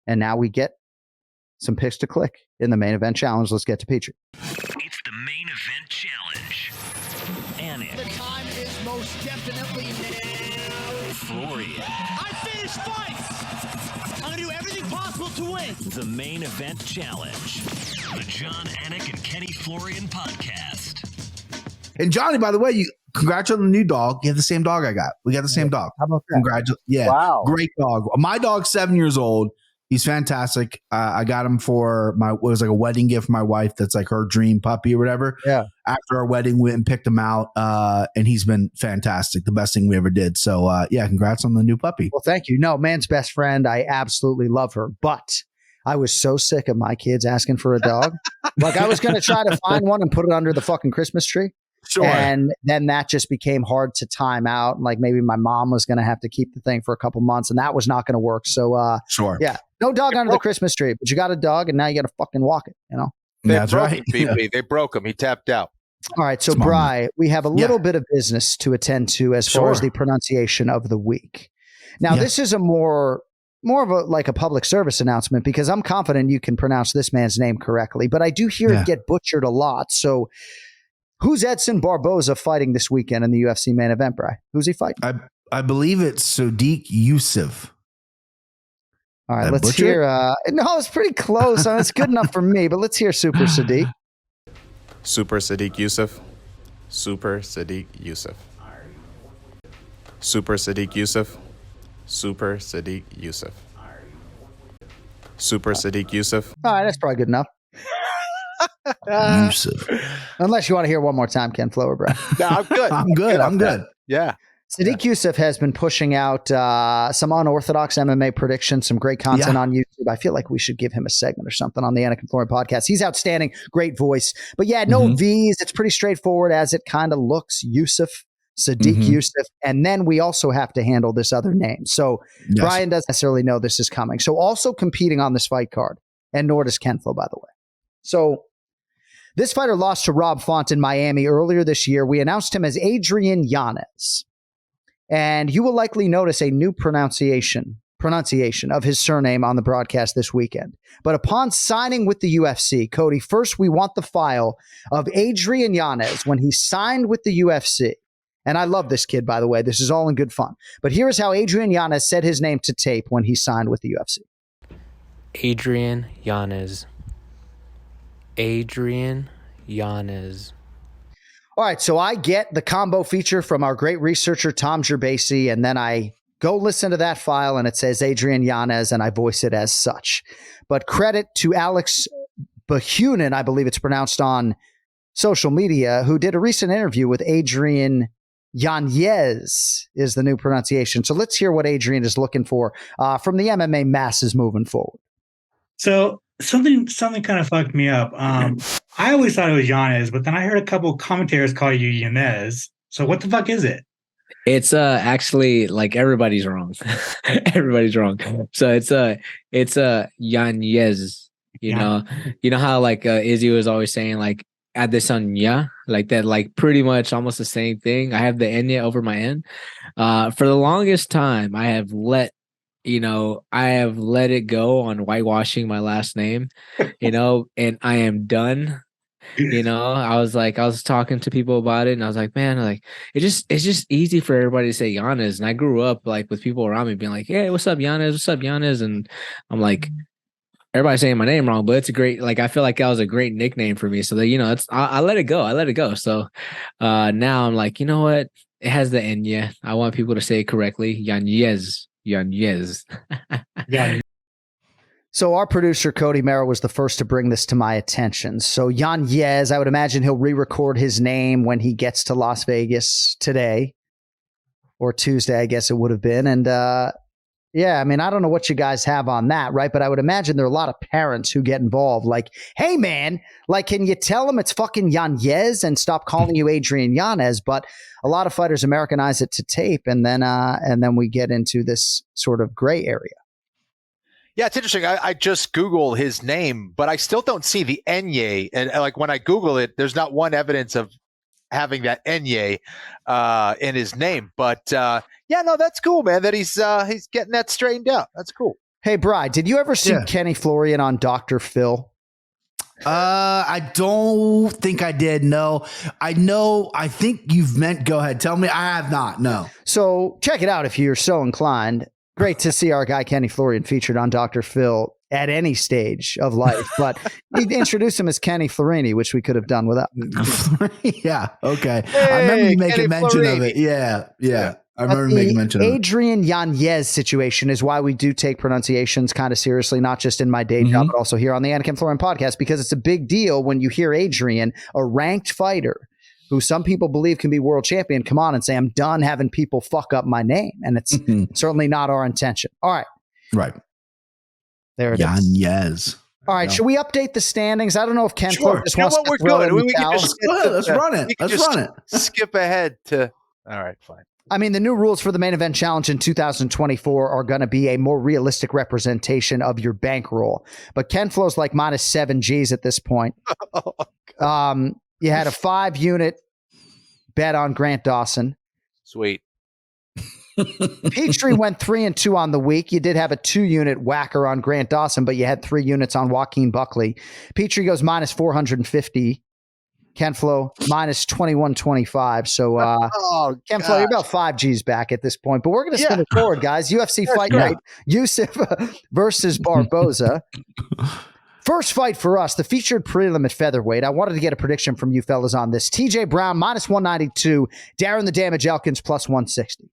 And now we get some picks to click in the main event challenge. Let's get to Petrie. It's the main event challenge. Anik. The time is most definitely now. Florian. I finish fights. I'm going to do everything possible to win. The main event challenge. The Jon Anik and Kenny Florian podcast. And Johnny, by the way, congrats on the new dog. You have the same dog I got. We got the same dog. How about that? Congratulations. Yeah. Wow. Great dog. My dog's 7 years old. He's fantastic. I got him for it was like a wedding gift for my wife. That's like her dream puppy or whatever. Yeah. After our wedding, went and picked him out. And he's been fantastic. The best thing we ever did. So yeah, congrats on the new puppy. Well, thank you. No, man's best friend. I absolutely love her. But I was so sick of my kids asking for a dog. Like I was going to try to find one and put it under the fucking Christmas tree. Sure. And then that just became hard to time out. Like maybe my mom was going to have to keep the thing for a couple months and that was not going to work. So sure. Yeah, no dog under the Christmas tree, but you got a dog and now you got to fucking walk it, you know? That's right. BP. They broke him. He tapped out. All right. So Bri, we have a little bit of business to attend to as far as the pronunciation of the week. Now, this is a more of a like a public service announcement because I'm confident you can pronounce this man's name correctly, but I do hear it get butchered a lot. So who's Edson Barboza fighting this weekend in the UFC main event, Bri? Who's he fighting? I believe it's Sodiq Yusuf. All right, let's hear. No, it's pretty close. It's good enough for me, but let's hear Super Sadiq. Super Sadiq Yusuf. Super Sadiq Yusuf. Super Sadiq Yusuf. Super Sadiq Yusuf. Super Sadiq Yusuf. All right, that's probably good enough. Yusuf. Unless you want to hear one more time, KenFlo or Brad. No, I'm good. I'm good. Yeah. Sadiq Yusuf has been pushing out some unorthodox MMA predictions, some great content on YouTube. I feel like we should give him a segment or something on the Anik and Florian podcast. He's outstanding, great voice. But yeah, no V's. It's pretty straightforward as it kind of looks. Yusuf, Sadiq Yusuf. And then we also have to handle this other name. So Brian doesn't necessarily know this is coming. So also competing on this fight card, and nor does KenFlo, by the way. So this fighter lost to Rob Font in Miami earlier this year. We announced him as Adrian Yanez. And you will likely notice a new pronunciation of his surname on the broadcast this weekend. But upon signing with the UFC, Cody, first we want the file of Adrian Yanez when he signed with the UFC. And I love this kid, by the way. This is all in good fun. But here is how Adrian Yanez said his name to tape when he signed with the UFC. Adrian Yanez. Adrian Yanez. All right, so I get the combo feature from our great researcher, Tom Gerbasi, and then I go listen to that file, and it says Adrian Yanez, and I voice it as such. But credit to Alex Bahunin, I believe it's pronounced on social media, who did a recent interview with Adrian Yanez is the new pronunciation. So let's hear what Adrian is looking for from the MMA masses moving forward. So something kind of fucked me up. I always thought it was Yanez, but then I heard a couple of commentators call you Yanez. So what the fuck is it? It's actually like everybody's wrong. Everybody's wrong. So it's Yanez. You know how like Izzy was always saying like add this on like that, like pretty much almost the same thing. I have the Enya over my N. For the longest time, I have let it go on whitewashing my last name, and I am done. I was talking to people about it, and I was like, man, like it's just easy for everybody to say Yanez. And I grew up like with people around me being like, hey, what's up, Yanez? What's up, Yanez? And I'm like, everybody's saying my name wrong, but it's a great, like, I feel like that was a great nickname for me. So that, I let it go. I let it go. So now I'm like, you know what? It has the Enya. I want people to say it correctly. Yanez. Yeah. So our producer, Cody Merrill, was the first to bring this to my attention. So Yanez, I would imagine he'll re-record his name when he gets to Las Vegas today or Tuesday, I guess it would have been. And yeah, I mean, I don't know what you guys have on that, right? But I would imagine there are a lot of parents who get involved. Like, hey, man, like, can you tell him it's fucking Yanez and stop calling you Adrian Yanez? But a lot of fighters Americanize it to tape, and then we get into this sort of gray area. Yeah, it's interesting. I just Googled his name, but I still don't see the Enye. And like when I Google it, there's not one evidence of having that Enye in his name. But yeah, no, that's cool, man, that he's getting that straightened out. That's cool. Hey, Bri, did you ever see Kenny Florian on Dr. Phil? I don't think I did. No, I think you've meant, go ahead. Tell me. I have not. No. So check it out if you're so inclined. Great to see our guy Kenny Florian featured on Dr. Phil at any stage of life, but he introduced him as Kenny Florini, which we could have done without. Yeah. Okay. Hey, I remember you making mention Florini. of it. Yeah. I remember making mention of it. Adrian Yanez situation is why we do take pronunciations kind of seriously, not just in my day job, but also here on the Anik and Florian podcast, because it's a big deal when you hear Adrian, a ranked fighter who some people believe can be world champion, come on and say, I'm done having people fuck up my name. And it's certainly not our intention. All right. Right. There it is. Yanez. All right. Should we update the standings? I don't know if KenFlo just wants to we're throw good. in the We can towel. just Let's run it. Let's run it. Skip ahead to. All right, fine. I mean, the new rules for the main event challenge in 2024 are going to be a more realistic representation of your bankroll. But KenFlo's like minus 7 Gs at this point. You had a 5-unit bet on Grant Dawson. Sweet. Petrie went 3-2 on the week. You did have a 2-unit whacker on Grant Dawson, but you had 3 units on Joaquin Buckley. Petrie goes minus 450. KenFlo minus 2125. So KenFlo, you're about 5 Gs back at this point. But we're going to spin it forward, guys. UFC Fight Night. Yusuf versus Barboza. First fight for us, the featured prelim at featherweight. I wanted to get a prediction from you fellas on this. TJ Brown, minus 192. Darren the Damage Elkins, plus 160.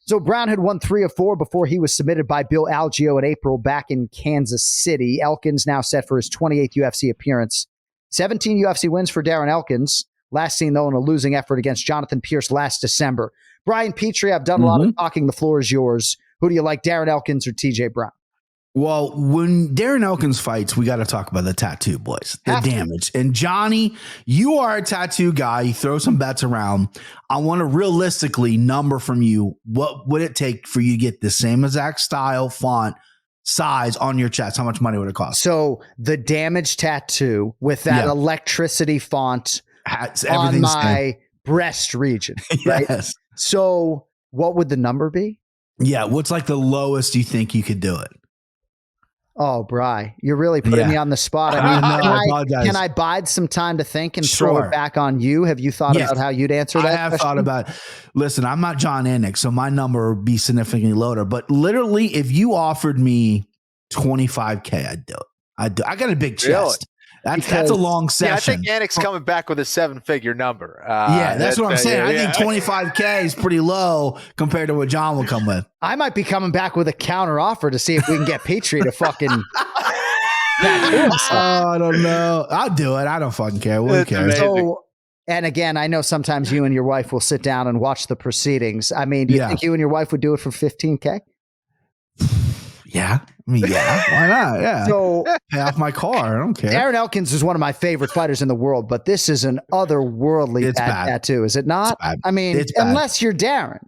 So Brown had won 3 of 4 before he was submitted by Bill Algeo in April back in Kansas City. Elkins now set for his 28th UFC appearance. 17 UFC wins for Darren Elkins. Last seen, though, in a losing effort against Jonathan Pierce last December. Brian Petrie, I've done a lot of talking. The floor is yours. Who do you like, Darren Elkins or TJ Brown? Well, when Darren Elkins fights, we got to talk about the tattoo boys, the damage. And Johnny, you are a tattoo guy. You throw some bets around. I want to realistically number from you. What would it take for you to get the same exact style, font, size on your chest? How much money would it cost? So the damage tattoo with that electricity font on my breast region. Right? Yes. So what would the number be? Yeah. What's like the lowest you think you could do it? Oh, Bri, you're really putting me on the spot. I mean, can I bide some time to think and throw it back on you? Have you thought about how you'd answer that? I have thought about it. Listen, I'm not Jon Anik, so my number would be significantly lower. But literally, if you offered me $25K, I'd do it. I got a big chest. That's a long session. Yeah, I think Anik's coming back with a 7-figure number. That's what I'm saying. I think 25K is pretty low compared to what Jon will come with. I might be coming back with a counter offer to see if we can get Petrie to fucking. I don't know. I'll do it. I don't fucking care. Who cares? So, and again, I know sometimes you and your wife will sit down and watch the proceedings. I mean, do you think you and your wife would do it for 15K? Yeah. I mean, why not? Yeah. So pay off my car. I don't care. Darren Elkins is one of my favorite fighters in the world, but this is an otherworldly bad tattoo, is it not? I mean, unless you're Darren.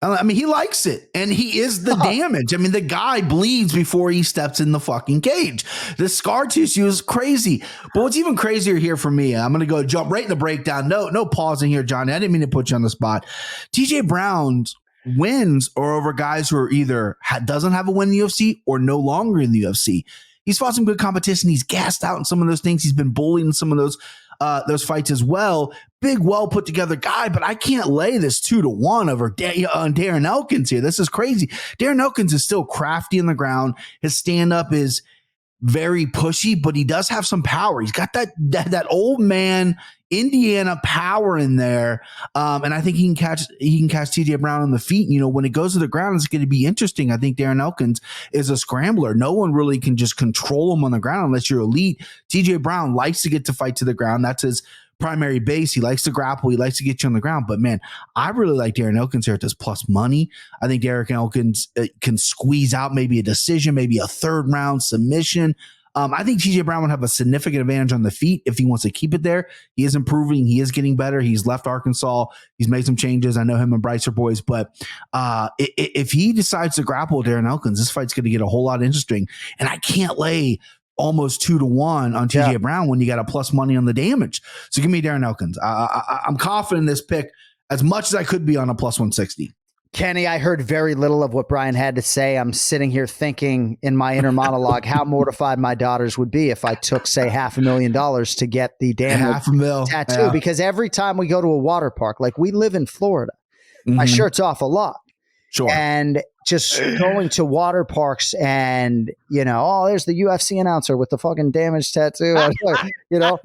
I mean, he likes it, and he is the damage. I mean, the guy bleeds before he steps in the fucking cage. The scar tissue is crazy. But what's even crazier here for me, I'm going to jump right in the breakdown. No pausing here, Johnny. I didn't mean to put you on the spot. TJ Brown's wins are over guys who are either doesn't have a win in the UFC or no longer in the UFC. He's fought some good competition. He's gassed out in some of those things. He's been bullied in some of those fights as well. Big, well put together guy, but I can't lay this 2-1 over Darren Elkins here. This is crazy. Darren Elkins is still crafty on the ground. His stand up is very pushy, but he does have some power. He's got that old man Indiana power in there. And I think he can catch TJ Brown on the feet. You know, when it goes to the ground, it's going to be interesting. I think Darren Elkins is a scrambler. No one really can just control him on the ground unless you're elite. TJ Brown likes to get to fight to the ground. That's his primary base. He likes to grapple. He likes to get you on the ground. But man, I really like Darren Elkins here at this plus money. I think Darren Elkins can squeeze out maybe a decision, maybe a third round submission. I think TJ Brown would have a significant advantage on the feet if he wants to keep it there. He is improving. He is getting better. He's left Arkansas. He's made some changes. I know him and Bryce are boys, but if he decides to grapple with Darren Elkins, this fight's going to get a whole lot interesting. And I can't lay almost 2-1 on TJ Brown when you got a plus money on the damage. So give me Darren Elkins. I'm confident in this pick as much as I could be on a plus 160. Kenny, I heard very little of what Brian had to say. I'm sitting here thinking in my inner monologue how mortified my daughters would be if I took, say, $500,000 to get the damn tattoo. Because every time we go to a water park, like we live in Florida, my shirt's off a lot. Sure. And just going to water parks and, you know, oh, there's the UFC announcer with the fucking damage tattoo. You know,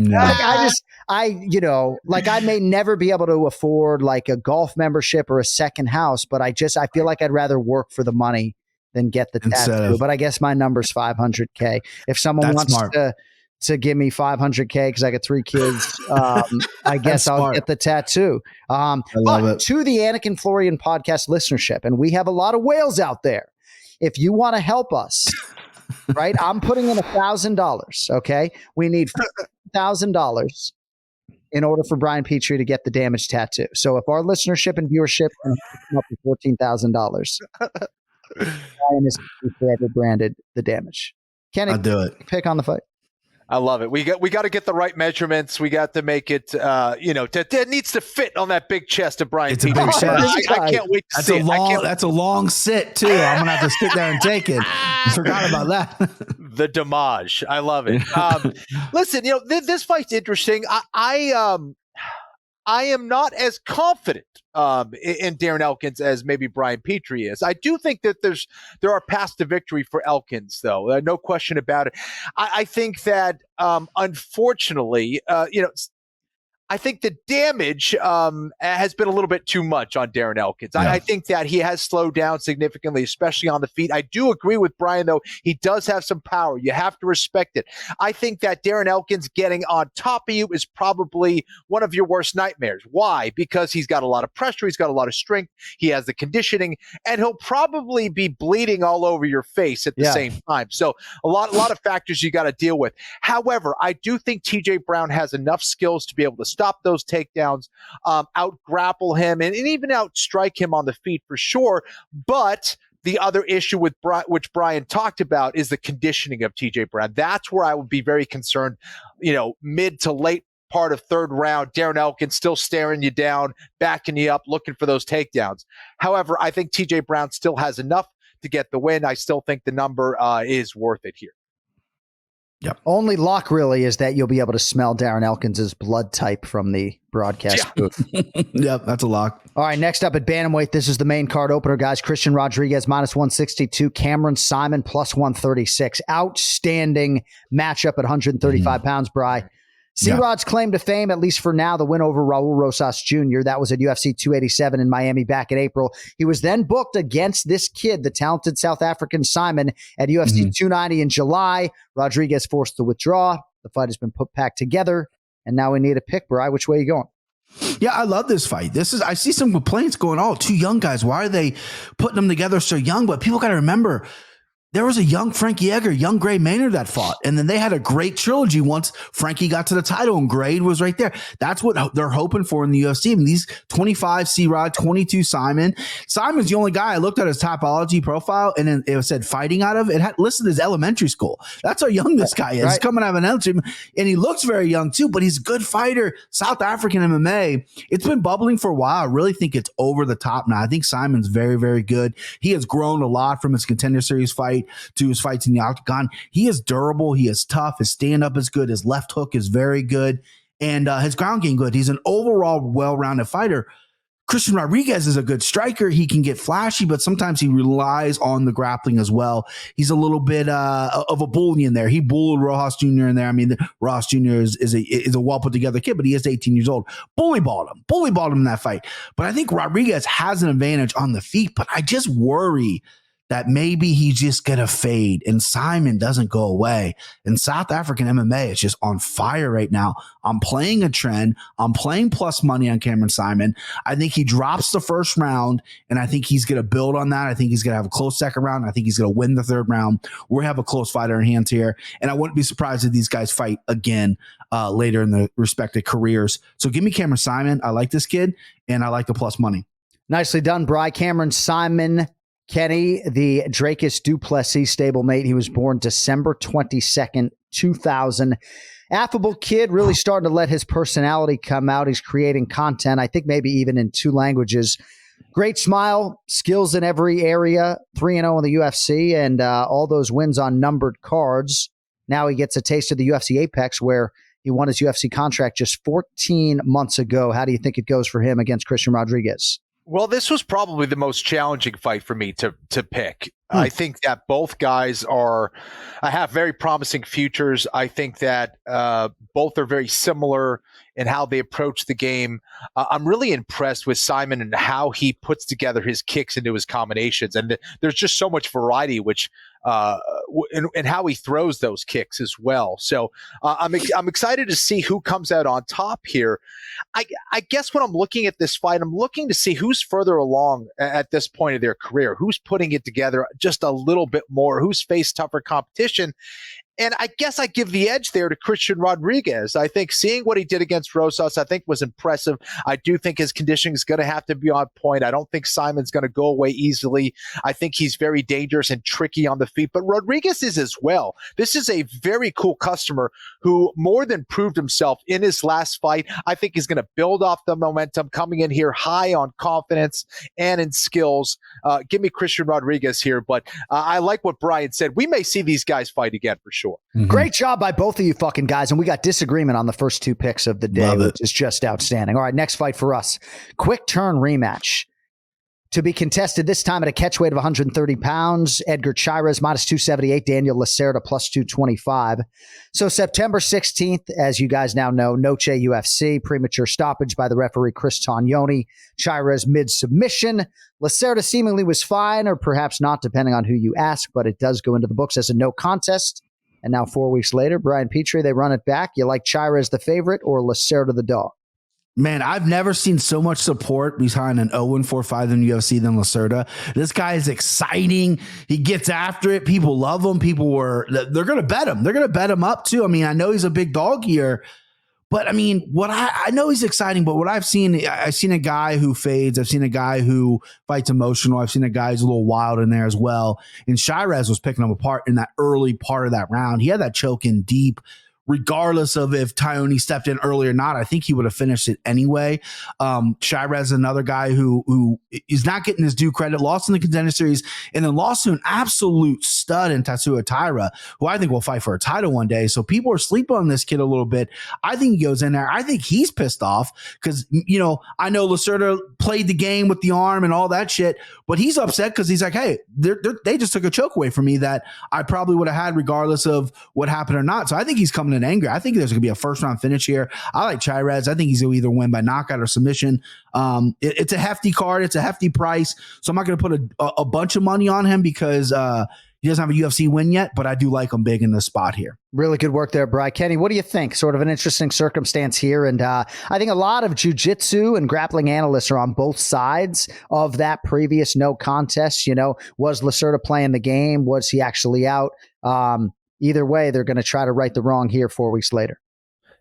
I may never be able to afford like a golf membership or a second house, but I feel like I'd rather work for the money than get the tattoo. But I guess my number's $500K. If someone wants to give me $500K because I got 3 kids, I guess I'll get the tattoo. I love it. To the Anik and Florian podcast listenership, and we have a lot of whales out there. If you want to help us, right? I'm putting in $1,000. Okay, we need $1,000 in order for Brian Petrie to get the damage tattoo. So if our listenership and viewership can come up with $14,000, Brian is forever branded the damage. Kenny, I'll do it. Pick on the fight. I love it. We got to get the right measurements. We got to make it, it needs to fit on that big chest of Brian. It's a big chest. I can't wait to see it. That's a long sit too. I'm gonna have to sit there and take it. I forgot about that. The damage. I love it. Listen, this fight's interesting. I am not as confident in Darren Elkins as maybe Brian Petrie is. I do think that there are paths to victory for Elkins, though. No question about it. I think that, unfortunately, I think the damage has been a little bit too much on Darren Elkins. Yeah. I think that he has slowed down significantly, especially on the feet. I do agree with Brian, though. He does have some power. You have to respect it. I think that Darren Elkins getting on top of you is probably one of your worst nightmares. Why? Because he's got a lot of pressure. He's got a lot of strength. He has the conditioning, and he'll probably be bleeding all over your face at the same time. So a lot of factors you got to deal with. However, I do think TJ Brown has enough skills to be able to stop those takedowns, out grapple him, and even out strike him on the feet for sure. But the other issue with which Brian talked about is the conditioning of TJ Brown. That's where I would be very concerned. Mid to late part of third round, Darren Elkins still staring you down, backing you up, looking for those takedowns. However, I think TJ Brown still has enough to get the win. I still think the number is worth it here. Yep. Only lock really is that you'll be able to smell Darren Elkins' blood type from the broadcast booth. Yep, that's a lock. All right, next up at bantamweight, this is the main card opener, guys. Christian Rodriguez -162, Cameron Simon +136. Outstanding matchup at 135 pounds, Bri. C-Rod's claim to fame, at least for now, the win over Raul Rosas Jr. That was at UFC 287 in Miami back in April. He was then booked against this kid, the talented South African Simon, at UFC 290 in July. Rodriguez forced to withdraw. The fight has been put back together, and now we need a pick, Bri. Which way are you going? Yeah, I love this fight. I see some complaints going, two young guys. Why are they putting them together so young? But people got to remember, there was a young Frankie Edgar, young Gray Maynard that fought. And then they had a great trilogy once Frankie got to the title and Gray was right there. That's what they're hoping for in the UFC. I mean, these 25 C-Rod, 22 Simon. Simon's the only guy. I looked at his Topology profile and then it said fighting out of. It had listed as elementary school. That's how young this guy is. He's coming out of an elementary, and he looks very young too, but he's a good fighter. South African MMA. It's been bubbling for a while. I really think it's over the top now. I think Simon's very, very good. He has grown a lot from his Contender Series fight to his fights in the octagon. He is durable. He is tough. His stand-up is good. His left hook is very good. And his ground game good. He's an overall well-rounded fighter. Christian Rodriguez is a good striker. He can get flashy, but sometimes he relies on the grappling as well. He's a little bit of a bully in there. He bullied Rojas Jr. in there. I mean, Rojas Jr. is a well put together kid, but he is 18 years old. Bully balled him in that fight. But I think Rodriguez has an advantage on the feet, but I just worry that maybe he's just going to fade and Simon doesn't go away. And South African MMA is just on fire right now. I'm playing a trend. I'm playing plus money on Cameron Simon. I think he drops the first round, and I think he's going to build on that. I think he's going to have a close second round. I think he's going to win the third round. We're have a close fight in our hands here, and I wouldn't be surprised if these guys fight again later in their respective careers. So give me Cameron Simon. I like this kid, and I like the plus money. Nicely done, Bry. Cameron Simon. Kenny, the Dracus Duplessis stablemate. He was born December 22nd, 2000. Affable kid, really starting to let his personality come out. He's creating content, I think maybe even in 2 languages. Great smile, skills in every area, 3-0 in the UFC, and all those wins on numbered cards. Now he gets a taste of the UFC Apex, where he won his UFC contract just 14 months ago. How do you think it goes for him against Christian Rodriguez? Well, this was probably the most challenging fight for me to pick. I think that both guys have very promising futures. I think that both are very similar in how they approach the game. I'm really impressed with Simon and how he puts together his kicks into his combinations. And there's just so much variety, which and how he throws those kicks as well. So I'm excited to see who comes out on top here. I guess when I'm looking at this fight, I'm looking to see who's further along at this point of their career, who's putting it together just a little bit more, who's faced tougher competition. And I guess I give the edge there to Christian Rodriguez. I think seeing what he did against Rosas, I think was impressive. I do think his conditioning is going to have to be on point. I don't think Simon's going to go away easily. I think he's very dangerous and tricky on the feet, but Rodriguez is as well. This is a very cool customer who more than proved himself in his last fight. I think he's going to build off the momentum, coming in here high on confidence and in skills. Give me Christian Rodriguez here, but I like what Brian said. We may see these guys fight again for sure. Mm-hmm. Great job by both of you fucking guys. And we got disagreement on the first 2 picks of the day, which is just outstanding. All right, next fight for us. Quick turn rematch to be contested this time at a catch weight of 130 pounds. Edgar Chairez minus 278, Daniel Lacerda plus 225. So September 16th, as you guys now know, Noche UFC, premature stoppage by the referee Chris Tognoni. Chairez mid-submission. Lacerda seemingly was fine, or perhaps not, depending on who you ask, but it does go into the books as a no contest. And now 4 weeks later, Brian Petrie, they run it back. You like Chairez the favorite or Lacerda the dog? Man, I've never seen so much support behind an 0-4 fight in the UFC than Lacerda. This guy is exciting. He gets after it. People love him. They're going to bet him. They're going to bet him up too. I mean, I know he's a big dog here, but I mean, what I know he's exciting, but what I've seen a guy who fades. I've seen a guy who fights emotional. I've seen a guy who's a little wild in there as well. And Chairez was picking him apart in that early part of that round. He had that choke in deep. Regardless of if Tognoni stepped in early or not, I think he would have finished it anyway. Chairez is another guy who is not getting his due credit, lost in the Contender Series, and then lost to an absolute stud in Tatsuya Taira, who I think will fight for a title one day. So people are sleeping on this kid a little bit. I think he goes in there. I think he's pissed off because, I know Lacerda played the game with the arm and all that shit, but he's upset because he's like, hey, they just took a choke away from me that I probably would have had regardless of what happened or not. So I think he's coming in angry. I think there's going to be a first round finish here. I like Chairez. I think he's going to either win by knockout or submission. It's a hefty card. It's a hefty price. So I'm not going to put a bunch of money on him because he doesn't have a UFC win yet, but I do like him big in this spot here. Really good work there, Bri. Kenny, what do you think? Sort of an interesting circumstance here. And I think a lot of jiu-jitsu and grappling analysts are on both sides of that previous no contest. Was Lacerda playing the game? Was he actually out? Either way, they're going to try to right the wrong here 4 weeks later.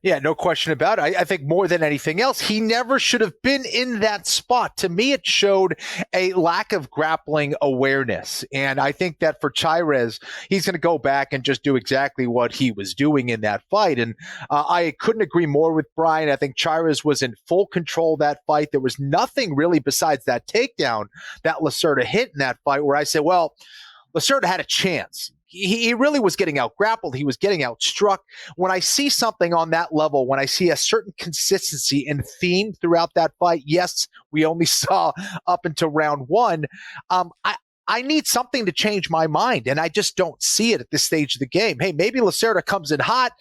Yeah, no question about it. I think more than anything else, he never should have been in that spot. To me, it showed a lack of grappling awareness. And I think that for Chairez, he's going to go back and just do exactly what he was doing in that fight. And I couldn't agree more with Brian. I think Chairez was in full control of that fight. There was nothing really besides that takedown that Lacerda hit in that fight where I said, well, Lacerda had a chance. he really was getting out grappled. He was getting out struck. When I see something on that level, when I see a certain consistency and theme throughout that fight, yes, we only saw up until round one. I need something to change my mind, and I just don't see it at this stage of the game. Hey, maybe Lacerda comes in hot,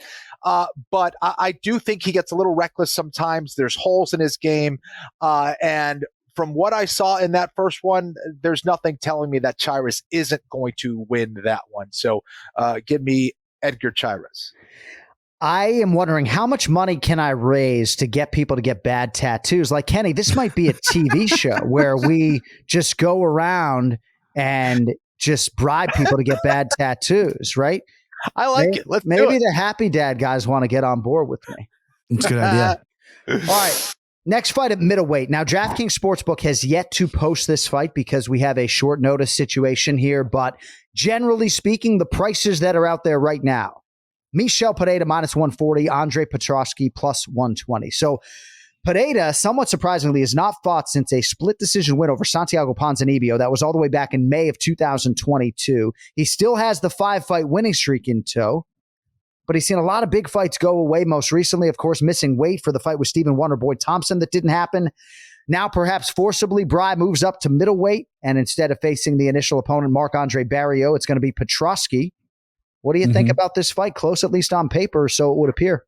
but I do think he gets a little reckless sometimes. There's holes in his game, and from what I saw in that first one, there's nothing telling me that Chairez isn't going to win that one. So give me Edgar Chairez. I am wondering, how much money can I raise to get people to get bad tattoos? Like, Kenny, this might be a TV show where we just go around and just bribe people to get bad tattoos, right? I like it. Maybe the Happy Dad guys want to get on board with me. It's a good idea. All right. Next fight at middleweight. Now, DraftKings Sportsbook has yet to post this fight because we have a short notice situation here. But generally speaking, the prices that are out there right now, Michel Pereira minus 140, Andre Petroski plus 120. So Pereira, somewhat surprisingly, has not fought since a split decision win over Santiago Ponzinibbio. That was all the way back in May of 2022. He still has the 5-fight winning streak in tow, but he's seen a lot of big fights go away. Most recently, of course, missing weight for the fight with Stephen Wonderboy Thompson that didn't happen. Now, perhaps forcibly, Bry moves up to middleweight, and instead of facing the initial opponent, Marc-Andre Barriault, it's going to be Petroski. What do you think about this fight? Close, at least on paper, so it would appear.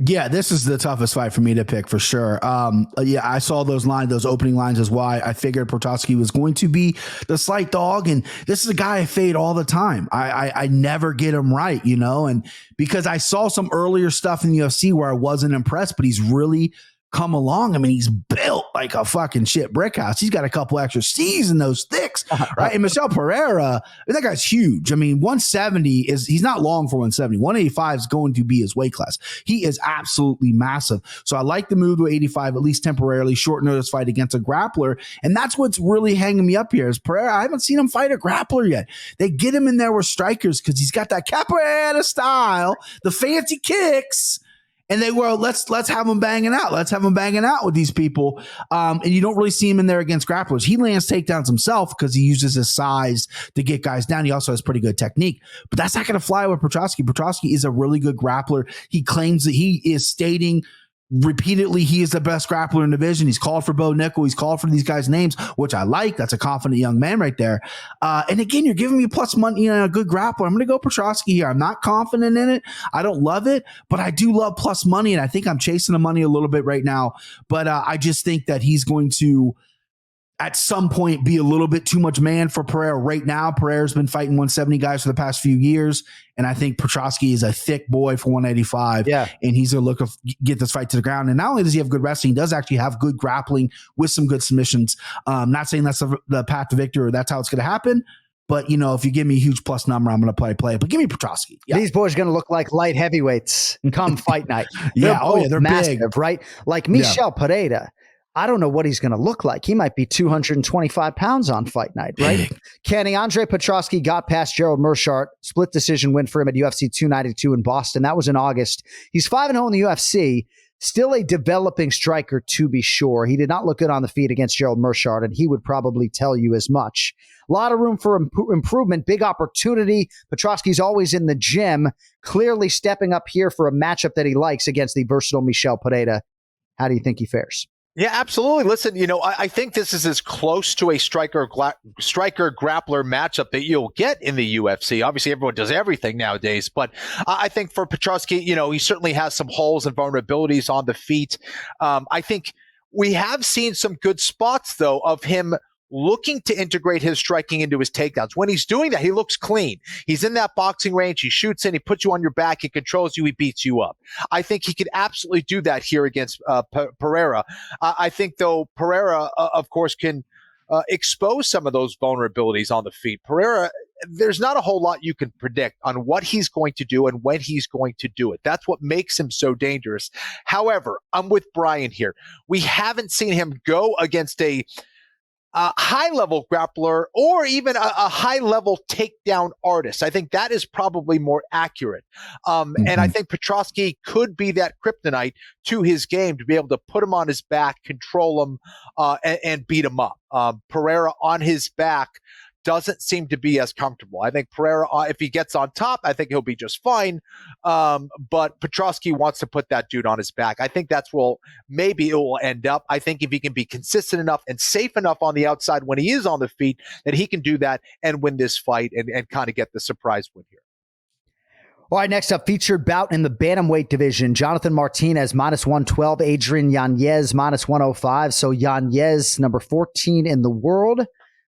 Yeah, this is the toughest fight for me to pick for sure. Yeah, I saw those opening lines is why I figured Petroski was going to be the slight dog. And this is a guy I fade all the time. I never get him right, and because I saw some earlier stuff in the UFC where I wasn't impressed, but he's really come along. I mean, he's built like a fucking shit brick house. He's got a couple extra C's in those sticks, right? And Michel Pereira, that guy's huge. I mean, 170 he's not long for 170. 185 is going to be his weight class. He is absolutely massive. So I like the move to 85, at least temporarily, short notice fight against a grappler. And that's what's really hanging me up here is Pereira. I haven't seen him fight a grappler yet. They get him in there with strikers because he's got that capoeira style, the fancy kicks. And they were, let's have him banging out. Let's have him banging out with these people. And you don't really see him in there against grapplers. He lands takedowns himself because he uses his size to get guys down. He also has pretty good technique. But that's not going to fly with Petroski. Petroski is a really good grappler. He claims that he is stating repeatedly he is the best grappler in the division. He's called for Bo Nickel. He's called for these guys' names, which I like. That's a confident young man right there. And again, you're giving me plus money, a good grappler. I'm going to go Petroski here. I'm not confident in it. I don't love it, but I do love plus money, and I think I'm chasing the money a little bit right now. But I just think that he's going to, at some point, be a little bit too much man for Pereira right now. Pereira's been fighting 170 guys for the past few years, and I think Petroski is a thick boy for 185. Yeah. And he's going to look to get this fight to the ground. And not only does he have good wrestling, he does actually have good grappling with some good submissions. Not saying that's the path to victory or that's how it's going to happen. But, if you give me a huge plus number, I'm going to play. But give me Petroski. Yeah. These boys are going to look like light heavyweights come fight night. They're massive, big. right? Like Michel Pereira. I don't know what he's going to look like. He might be 225 pounds on fight night, right? Kenny, Andre Petroski got past Gerald Meerschaert. Split decision win for him at UFC 292 in Boston. That was in August. He's 5-0 in the UFC. Still a developing striker, to be sure. He did not look good on the feet against Gerald Meerschaert, and he would probably tell you as much. A lot of room for improvement, big opportunity. Petroski's always in the gym, clearly stepping up here for a matchup that he likes against the versatile Michel Pereira. How do you think he fares? Yeah, absolutely. Listen, I think this is as close to a striker-grappler matchup that you'll get in the UFC. Obviously, everyone does everything nowadays, but I think for Petroski, he certainly has some holes and vulnerabilities on the feet. I think we have seen some good spots, though, of him looking to integrate his striking into his takedowns. When he's doing that, he looks clean. He's in that boxing range. He shoots in. He puts you on your back. He controls you. He beats you up. I think he could absolutely do that here against Pereira. I think, though, Pereira, of course, can expose some of those vulnerabilities on the feet. Pereira, there's not a whole lot you can predict on what he's going to do and when he's going to do it. That's what makes him so dangerous. However, I'm with Brian here. We haven't seen him go against a high-level grappler or even a high-level takedown artist. I think that is probably more accurate. And I think Petroski could be that kryptonite to his game to be able to put him on his back, control him, and beat him up. Pereira on his back doesn't seem to be as comfortable. I think Pereira, if he gets on top, I think he'll be just fine. But Petroski wants to put that dude on his back. I think that's where maybe it will end up. I think if he can be consistent enough and safe enough on the outside when he is on the feet, that he can do that and win this fight and kind of get the surprise win here. All right, next up, featured bout in the bantamweight division. Jonathan Martinez, -112. Adrian Yanez, -105. So Yanez, number 14 in the world.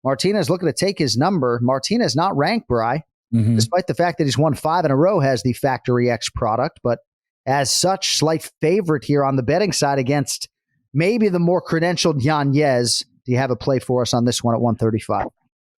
Martinez looking to take his number. Martinez not ranked, Bri, despite the fact that he's won 5 in a row, has the Factory X product. But as such, slight favorite here on the betting side against maybe the more credentialed Yanez. Do you have a play for us on this one at 135?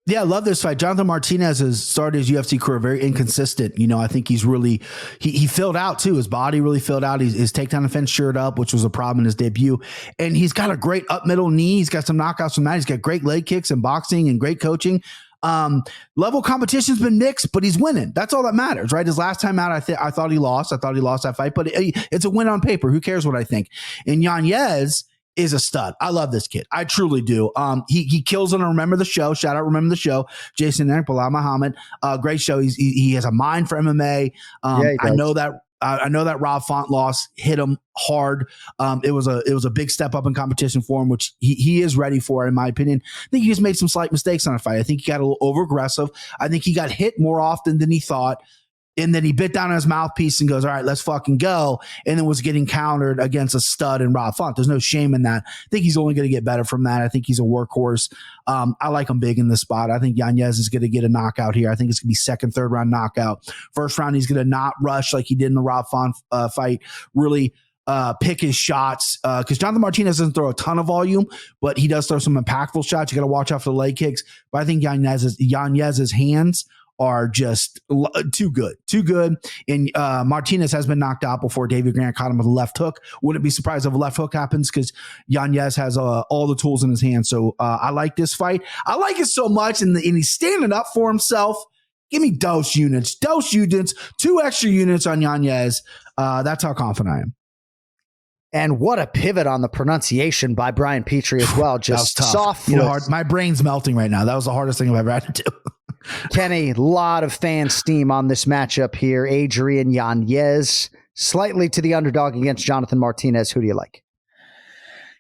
Yeah, I love this fight. Jonathan Martinez has started his UFC career very inconsistent. I think he's really, he filled out too. His body really filled out. His takedown defense shored up, which was a problem in his debut. And he's got a great up middle knee. He's got some knockouts from that. He's got great leg kicks and boxing and great coaching. Level competition's been mixed, but he's winning. That's all that matters, right? His last time out, I thought he lost. I thought he lost that fight, but it's a win on paper. Who cares what I think? And Yanez is a stud. I love this kid. I truly do. He kills on Remember the Show. Shout out Remember the Show. Jason Anik, Bilal Muhammad. Great show. He has a mind for MMA. I know that Rob Font loss hit him hard. It was a big step up in competition for him, which he is ready for, in my opinion. I think he just made some slight mistakes on a fight. I think he got a little over aggressive. I think he got hit more often than he thought. And then he bit down on his mouthpiece and goes, all right, let's fucking go. And then was getting countered against a stud in Rob Font. There's no shame in that. I think he's only going to get better from that. I think he's a workhorse. I like him big in this spot. I think Yanez is going to get a knockout here. I think it's going to be second, third round knockout. First round, he's going to not rush like he did in the Rob Font fight. Really pick his shots because Jonathan Martinez doesn't throw a ton of volume, but he does throw some impactful shots. You got to watch out for the leg kicks. But I think Yanez's hands are just too good. And Martinez has been knocked out before. David Grant caught him with a left hook. Wouldn't be surprised if a left hook happens because Yanez has all the tools in his hand. So I like this fight. I like it so much, and he's standing up for himself. Give me dose units, 2 extra units on Yanez. That's how confident I am. And what a pivot on the pronunciation by Brian Petrie as well. Just soft. My brain's melting right now. That was the hardest thing I've ever had to do. Kenny, a lot of fan steam on this matchup here. Adrian Yanez, slightly to the underdog against Jonathan Martinez. Who do you like?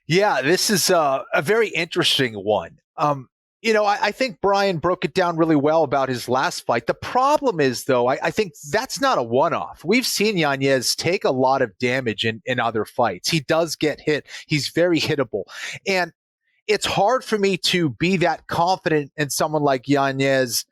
Yeah, this is a very interesting one. I think Brian broke it down really well about his last fight. The problem is, though, I think that's not a one-off. We've seen Yanez take a lot of damage in other fights. He does get hit. He's very hittable. And it's hard for me to be that confident in someone like Yanez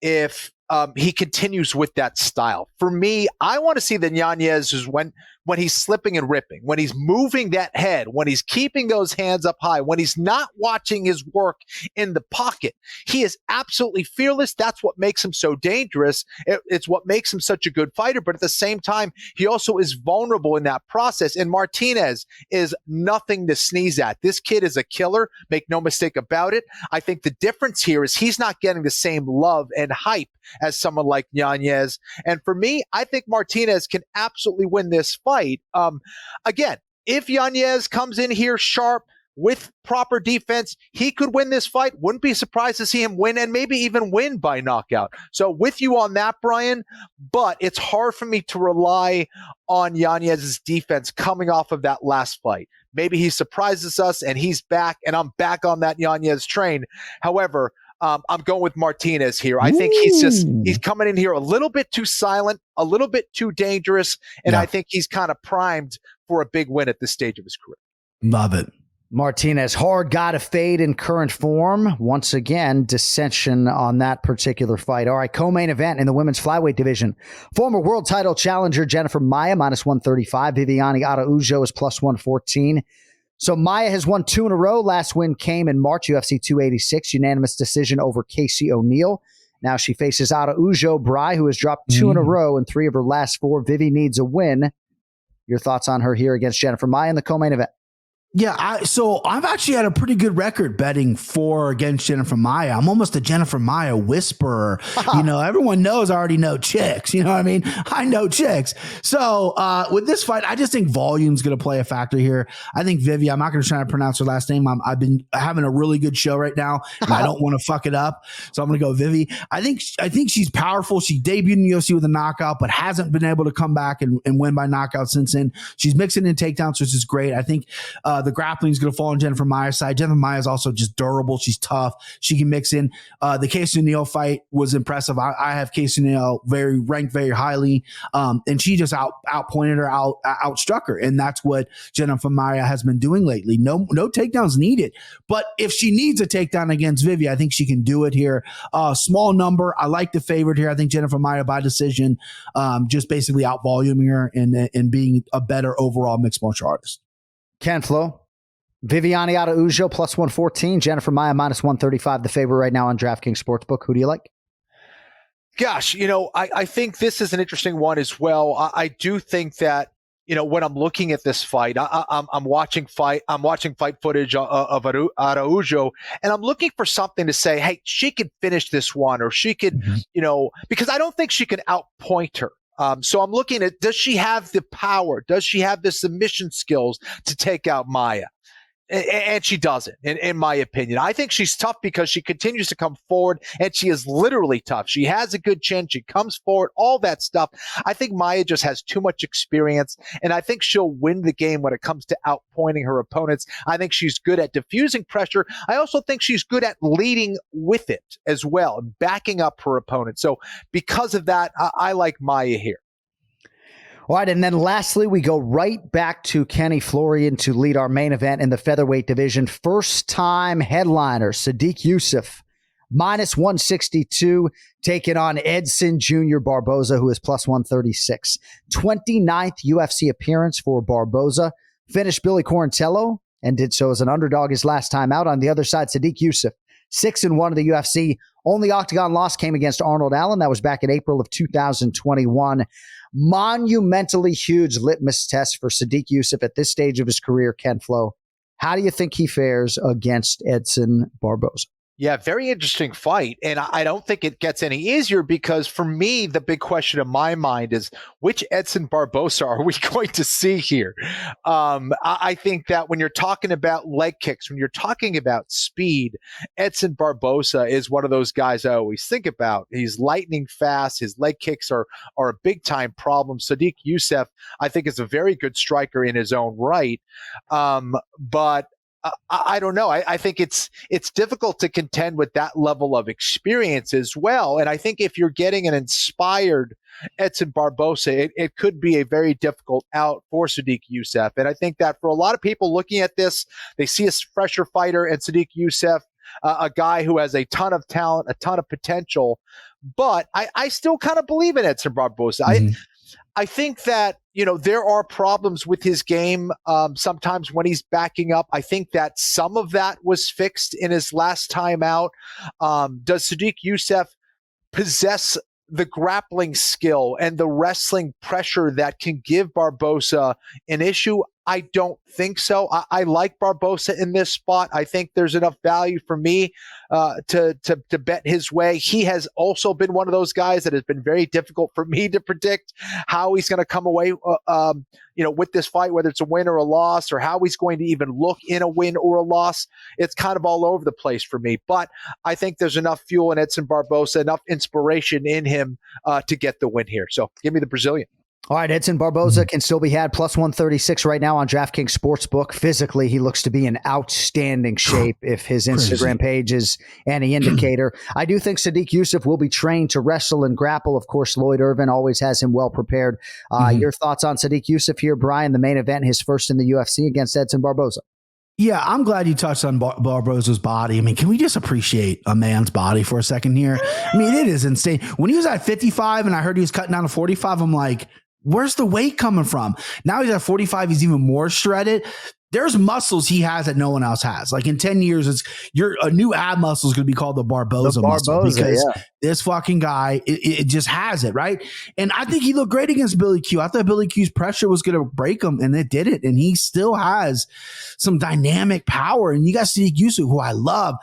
if he continues with that style. For me, I want to see the Yanez is when he's slipping and ripping, when he's moving that head, when he's keeping those hands up high, when he's not watching his work in the pocket. He is absolutely fearless. That's what makes him so dangerous. It's what makes him such a good fighter. But at the same time, he also is vulnerable in that process. And Martinez is nothing to sneeze at. This kid is a killer. Make no mistake about it. I think the difference here is he's not getting the same love and hype as someone like Yanez. And for me, I think Martinez can absolutely win this fight. Again, if Yanez comes in here sharp with proper defense, he could win this fight. Wouldn't be surprised to see him win and maybe even win by knockout. So with you on that, Brian, but it's hard for me to rely on Yanez's defense coming off of that last fight. Maybe he surprises us and he's back, and I'm back on that Yanez train. However, I'm going with Martinez here. I think he's coming in here a little bit too silent, a little bit too dangerous, and I think he's kind of primed for a big win at this stage of his career. Love it. Martinez, hard got to fade in current form. Once again, dissension on that particular fight. All right, co-main event in the women's flyweight division. Former world title challenger Jennifer Maia, -135. Viviane Araújo is +114. So Maia has won 2 in a row. Last win came in March, UFC 286, unanimous decision over Casey O'Neill. Now she faces Araújo Bry, who has dropped 2 in a row in 3 of her last 4. Vivi needs a win. Your thoughts on her here against Jennifer Maia in the co-main event? Yeah, so I've actually had a pretty good record betting for against Jennifer Maia. I'm almost a Jennifer Maia whisperer. Everyone knows I already know chicks. You know what I mean? I know chicks. So with this fight, I just think volume's going to play a factor here. I think Vivi, I'm not going to try to pronounce her last name. I've been having a really good show right now, and I don't want to fuck it up. So I'm going to go Vivi. I think she's powerful. She debuted in the UFC with a knockout, but hasn't been able to come back and win by knockout since then. She's mixing in takedowns, which is great. I think the grappling is going to fall on Jennifer Maia's side. Jennifer Maia is also just durable. She's tough. She can mix in. The Casey O'Neill fight was impressive. I have Casey O'Neill ranked very highly, and she just outpointed her, outstruck her, and that's what Jennifer Maia has been doing lately. No takedowns needed, but if she needs a takedown against Vivi, I think she can do it here. Small number. I like the favorite here. I think Jennifer Maia by decision, just basically out voluming her and being a better overall mixed martial artist. KenFlo, Viviane Araújo plus 114, Jennifer Maia minus 135, the favorite right now on DraftKings Sportsbook. Who do you like? Gosh, I think this is an interesting one as well. I do think that, when I'm looking at this fight, I'm watching fight footage of Araújo, and I'm looking for something to say, hey, she could finish this one, or she could, because I don't think she can outpoint her. So I'm looking at, does she have the power? Does she have the submission skills to take out Maia? And she doesn't, in my opinion. I think she's tough because she continues to come forward, and she is literally tough. She has a good chin. She comes forward, all that stuff. I think Maia just has too much experience, and I think she'll win the game when it comes to outpointing her opponents. I think she's good at diffusing pressure. I also think she's good at leading with it as well, and backing up her opponent. So because of that, I like Maia here. All right, and then lastly, we go right back to Kenny Florian to lead our main event in the featherweight division. First-time headliner, Sadiq Yusuff, minus 162, taking on Edson Jr. Barboza, who is plus 136. 29th UFC appearance for Barboza. Finished Billy Quarantello and did so as an underdog his last time out. On the other side, Sadiq Yusuff, 6-1 of the UFC. Only octagon loss came against Arnold Allen. That was back in April of 2021. Monumentally huge litmus test for Sadiq Yusuff at this stage of his career, KenFlo. How do you think he fares against Edson Barboza? Yeah, very interesting fight. And I don't think it gets any easier because for me, the big question in my mind is which Edson Barboza are we going to see here? I think that when you're talking about leg kicks, when you're talking about speed, Edson Barboza is one of those guys I always think about. He's lightning fast. His leg kicks are a big time problem. Sadiq Yusuff, I think, is a very good striker in his own right. But I don't know. I think it's difficult to contend with that level of experience as well. And I think if you're getting an inspired Edson Barboza, it could be a very difficult out for Sadiq Yusuff. And I think that for a lot of people looking at this, they see a fresher fighter in Sadiq Yusuff, a guy who has a ton of talent, a ton of potential. But I still kind of believe in Edson Barboza. Mm-hmm. I think that, there are problems with his game sometimes when he's backing up. I think that some of that was fixed in his last time out. Does Sadiq Yusuff possess the grappling skill and the wrestling pressure that can give Barboza an issue? I don't think so. I like Barboza in this spot. I think there's enough value for me to bet his way. He has also been one of those guys that has been very difficult for me to predict how he's going to come away with this fight, whether it's a win or a loss, or how he's going to even look in a win or a loss. It's kind of all over the place for me. But I think there's enough fuel in Edson Barboza, enough inspiration in him to get the win here. So give me the Brazilian. All right, Edson Barboza can still be had plus 136 right now on DraftKings Sportsbook. Physically, he looks to be in outstanding shape if his Instagram page is any indicator. I do think Sadiq Yusuff will be trained to wrestle and grapple. Of course, Lloyd Irvin always has him well prepared. Your thoughts on Sadiq Yusuff here, Brian, the main event, his first in the UFC against Edson Barboza? Yeah, I'm glad you touched on Barboza's body. I mean, can we just appreciate a man's body for a second here? I mean, it is insane. When he was at 55 and I heard he was cutting down to 45, I'm like, where's the weight coming from? Now he's at 45. He's even more shredded. there's muscles he has that no one else has. Like in 10 years, a new ab muscle is going to be called the Barboza muscle because this fucking guy, it just has it, right? And I think he looked great against Billy Q. I thought Billy Q's pressure was going to break him, and it did it. And he still has some dynamic power. And you got Sadiq Yusuf, who I love.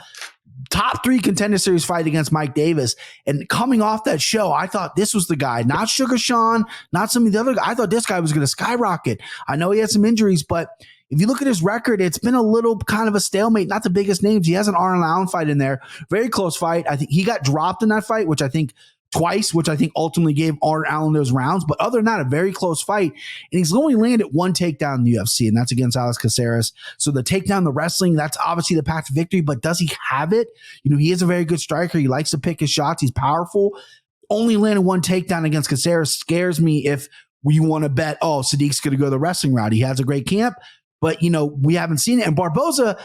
Top 3 contender series fight against Mike Davis. And coming off that show, I thought this was the guy, not Sugar Sean, not some of the other guys. I thought this guy was going to skyrocket. I know he had some injuries, but if you look at his record, it's been a little kind of a stalemate. Not the biggest names. He has an Arnold Allen fight in there. Very close fight. I think he got dropped in that fight, which I think twice, which I think ultimately gave Arnold Allen those rounds. But other than that, a very close fight. And he's only landed 1 takedown in the UFC, and that's against Alex Caceres. So the takedown, the wrestling, that's obviously the path to victory. But does he have it? You know, he is a very good striker. He likes to pick his shots. He's powerful. Only landed 1 takedown against Caceres scares me if you want to bet, Sadiq's going to go the wrestling route. He has a great camp, but, you know, we haven't seen it. And Barboza,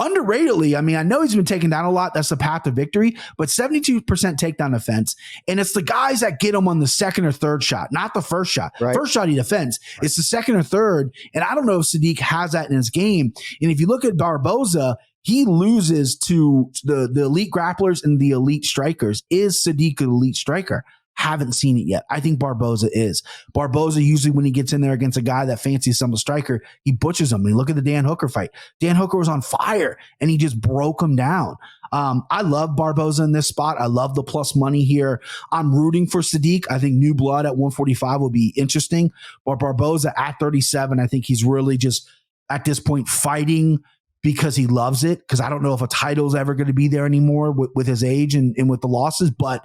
underratedly, I mean, I know he's been taken down a lot. That's the path to victory, but 72% takedown defense. And it's the guys that get him on the second or third shot, not the first shot. Right. First shot he defends. Right. It's the second or third. And I don't know if Sadiq has that in his game. And if you look at Barboza, he loses to the elite grapplers and the elite strikers. Is Sadiq an elite striker? Haven't seen it yet. I think Barboza is. Barboza, usually when he gets in there against a guy that fancies some striker, he butchers him. I mean, look at the Dan Hooker fight. Dan Hooker was on fire, and he just broke him down. I love Barboza in this spot. I love the plus money here. I'm rooting for Sadiq. I think new blood at 145 will be interesting. But Barboza at 37, I think he's really just, at this point, fighting because he loves it. Because I don't know if a title is ever going to be there anymore with his age and with the losses. But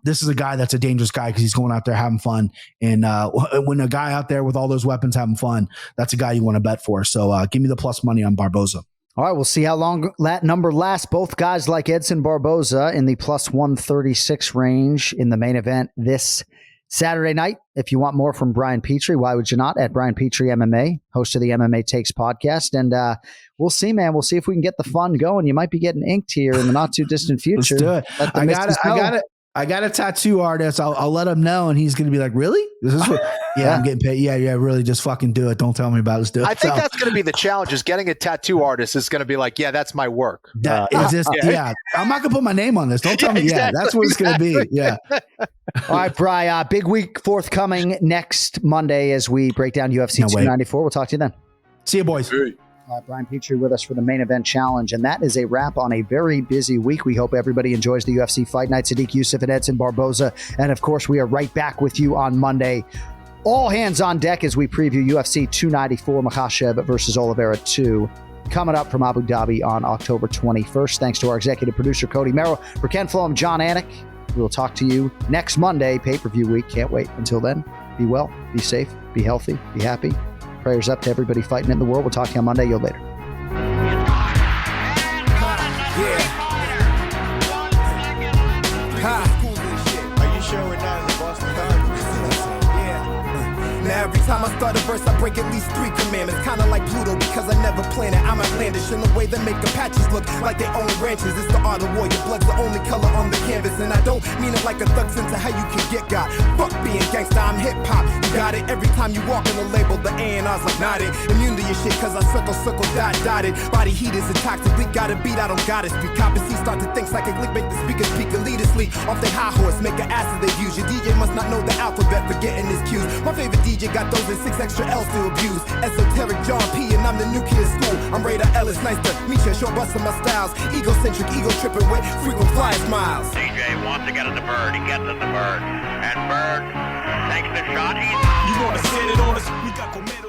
this is a guy that's a dangerous guy because he's going out there having fun. And when a guy out there with all those weapons having fun, that's a guy you want to bet for. So give me the plus money on Barboza. All right, we'll see how long that number lasts. Both guys like Edson Barboza in the plus 136 range in the main event this Saturday night. If you want more from Brian Petrie, why would you not? At Brian Petrie MMA, host of the MMA Takes podcast. And we'll see, man. We'll see if we can get the fun going. You might be getting inked here in the not too distant future. Let's do it. I got a tattoo artist. I'll let him know, and he's going to be like, really? This is what? Yeah, I'm getting paid. Yeah, really, just fucking do it. Don't tell me about it. Let's do it. I think that's going to be the challenge, is getting a tattoo artist is going to be like, yeah, that's my work. I'm not going to put my name on this. Don't tell me. Exactly. Yeah, that's what it's going to be. Yeah. All right, Bri, big week forthcoming next Monday as we break down UFC 294. We'll talk to you then. See you, boys. Hey. Brian Petrie with us for the main event challenge. And that is a wrap on a very busy week. We hope everybody enjoys the UFC Fight Night. Sadiq Yusuf and Edson Barboza. And of course, we are right back with you on Monday. All hands on deck as we preview UFC 294 Makhachev versus Oliveira 2. Coming up from Abu Dhabi on October 21st. Thanks to our executive producer, Cody Merrill. For KenFlo, I'm Jon Anik. We will talk to you next Monday, pay-per-view week. Can't wait. Until then, be well, be safe, be healthy, be happy. Prayers up to everybody fighting in the world. We'll talk to you on Monday. You'll later. Every time I start a verse, I break at least 3 commandments. Kinda like Pluto, because I never planned it. I'm outlandish in the way that make Apaches look like they own ranches. It's the art of war. Your blood's the only color on the canvas. And I don't mean it like a thug sense of how you can get got. Fuck being gangsta, I'm hip-hop. You got it every time you walk in the label. The A&R's like nodded. Immune to your shit, cause I circle, dotted. Body heat is toxic. We got a beat, I don't gotta speak. Cop and see, start to think psychic link, make the speakers speak elitistly. Off their high horse, make an ass of their views. Your DJ must not know the alphabet, forgetting his cues. My favorite DJ got those and 6 extra L's to abuse. Esoteric John P, and I'm the new kid school. I'm Raider Ellis, nice to meet you. Show busting my styles. Egocentric, ego tripping with frequent fly smiles. DJ wants to get at the bird. He gets at the bird. And Bird takes the shot. You wanna set it on us? We got Comero.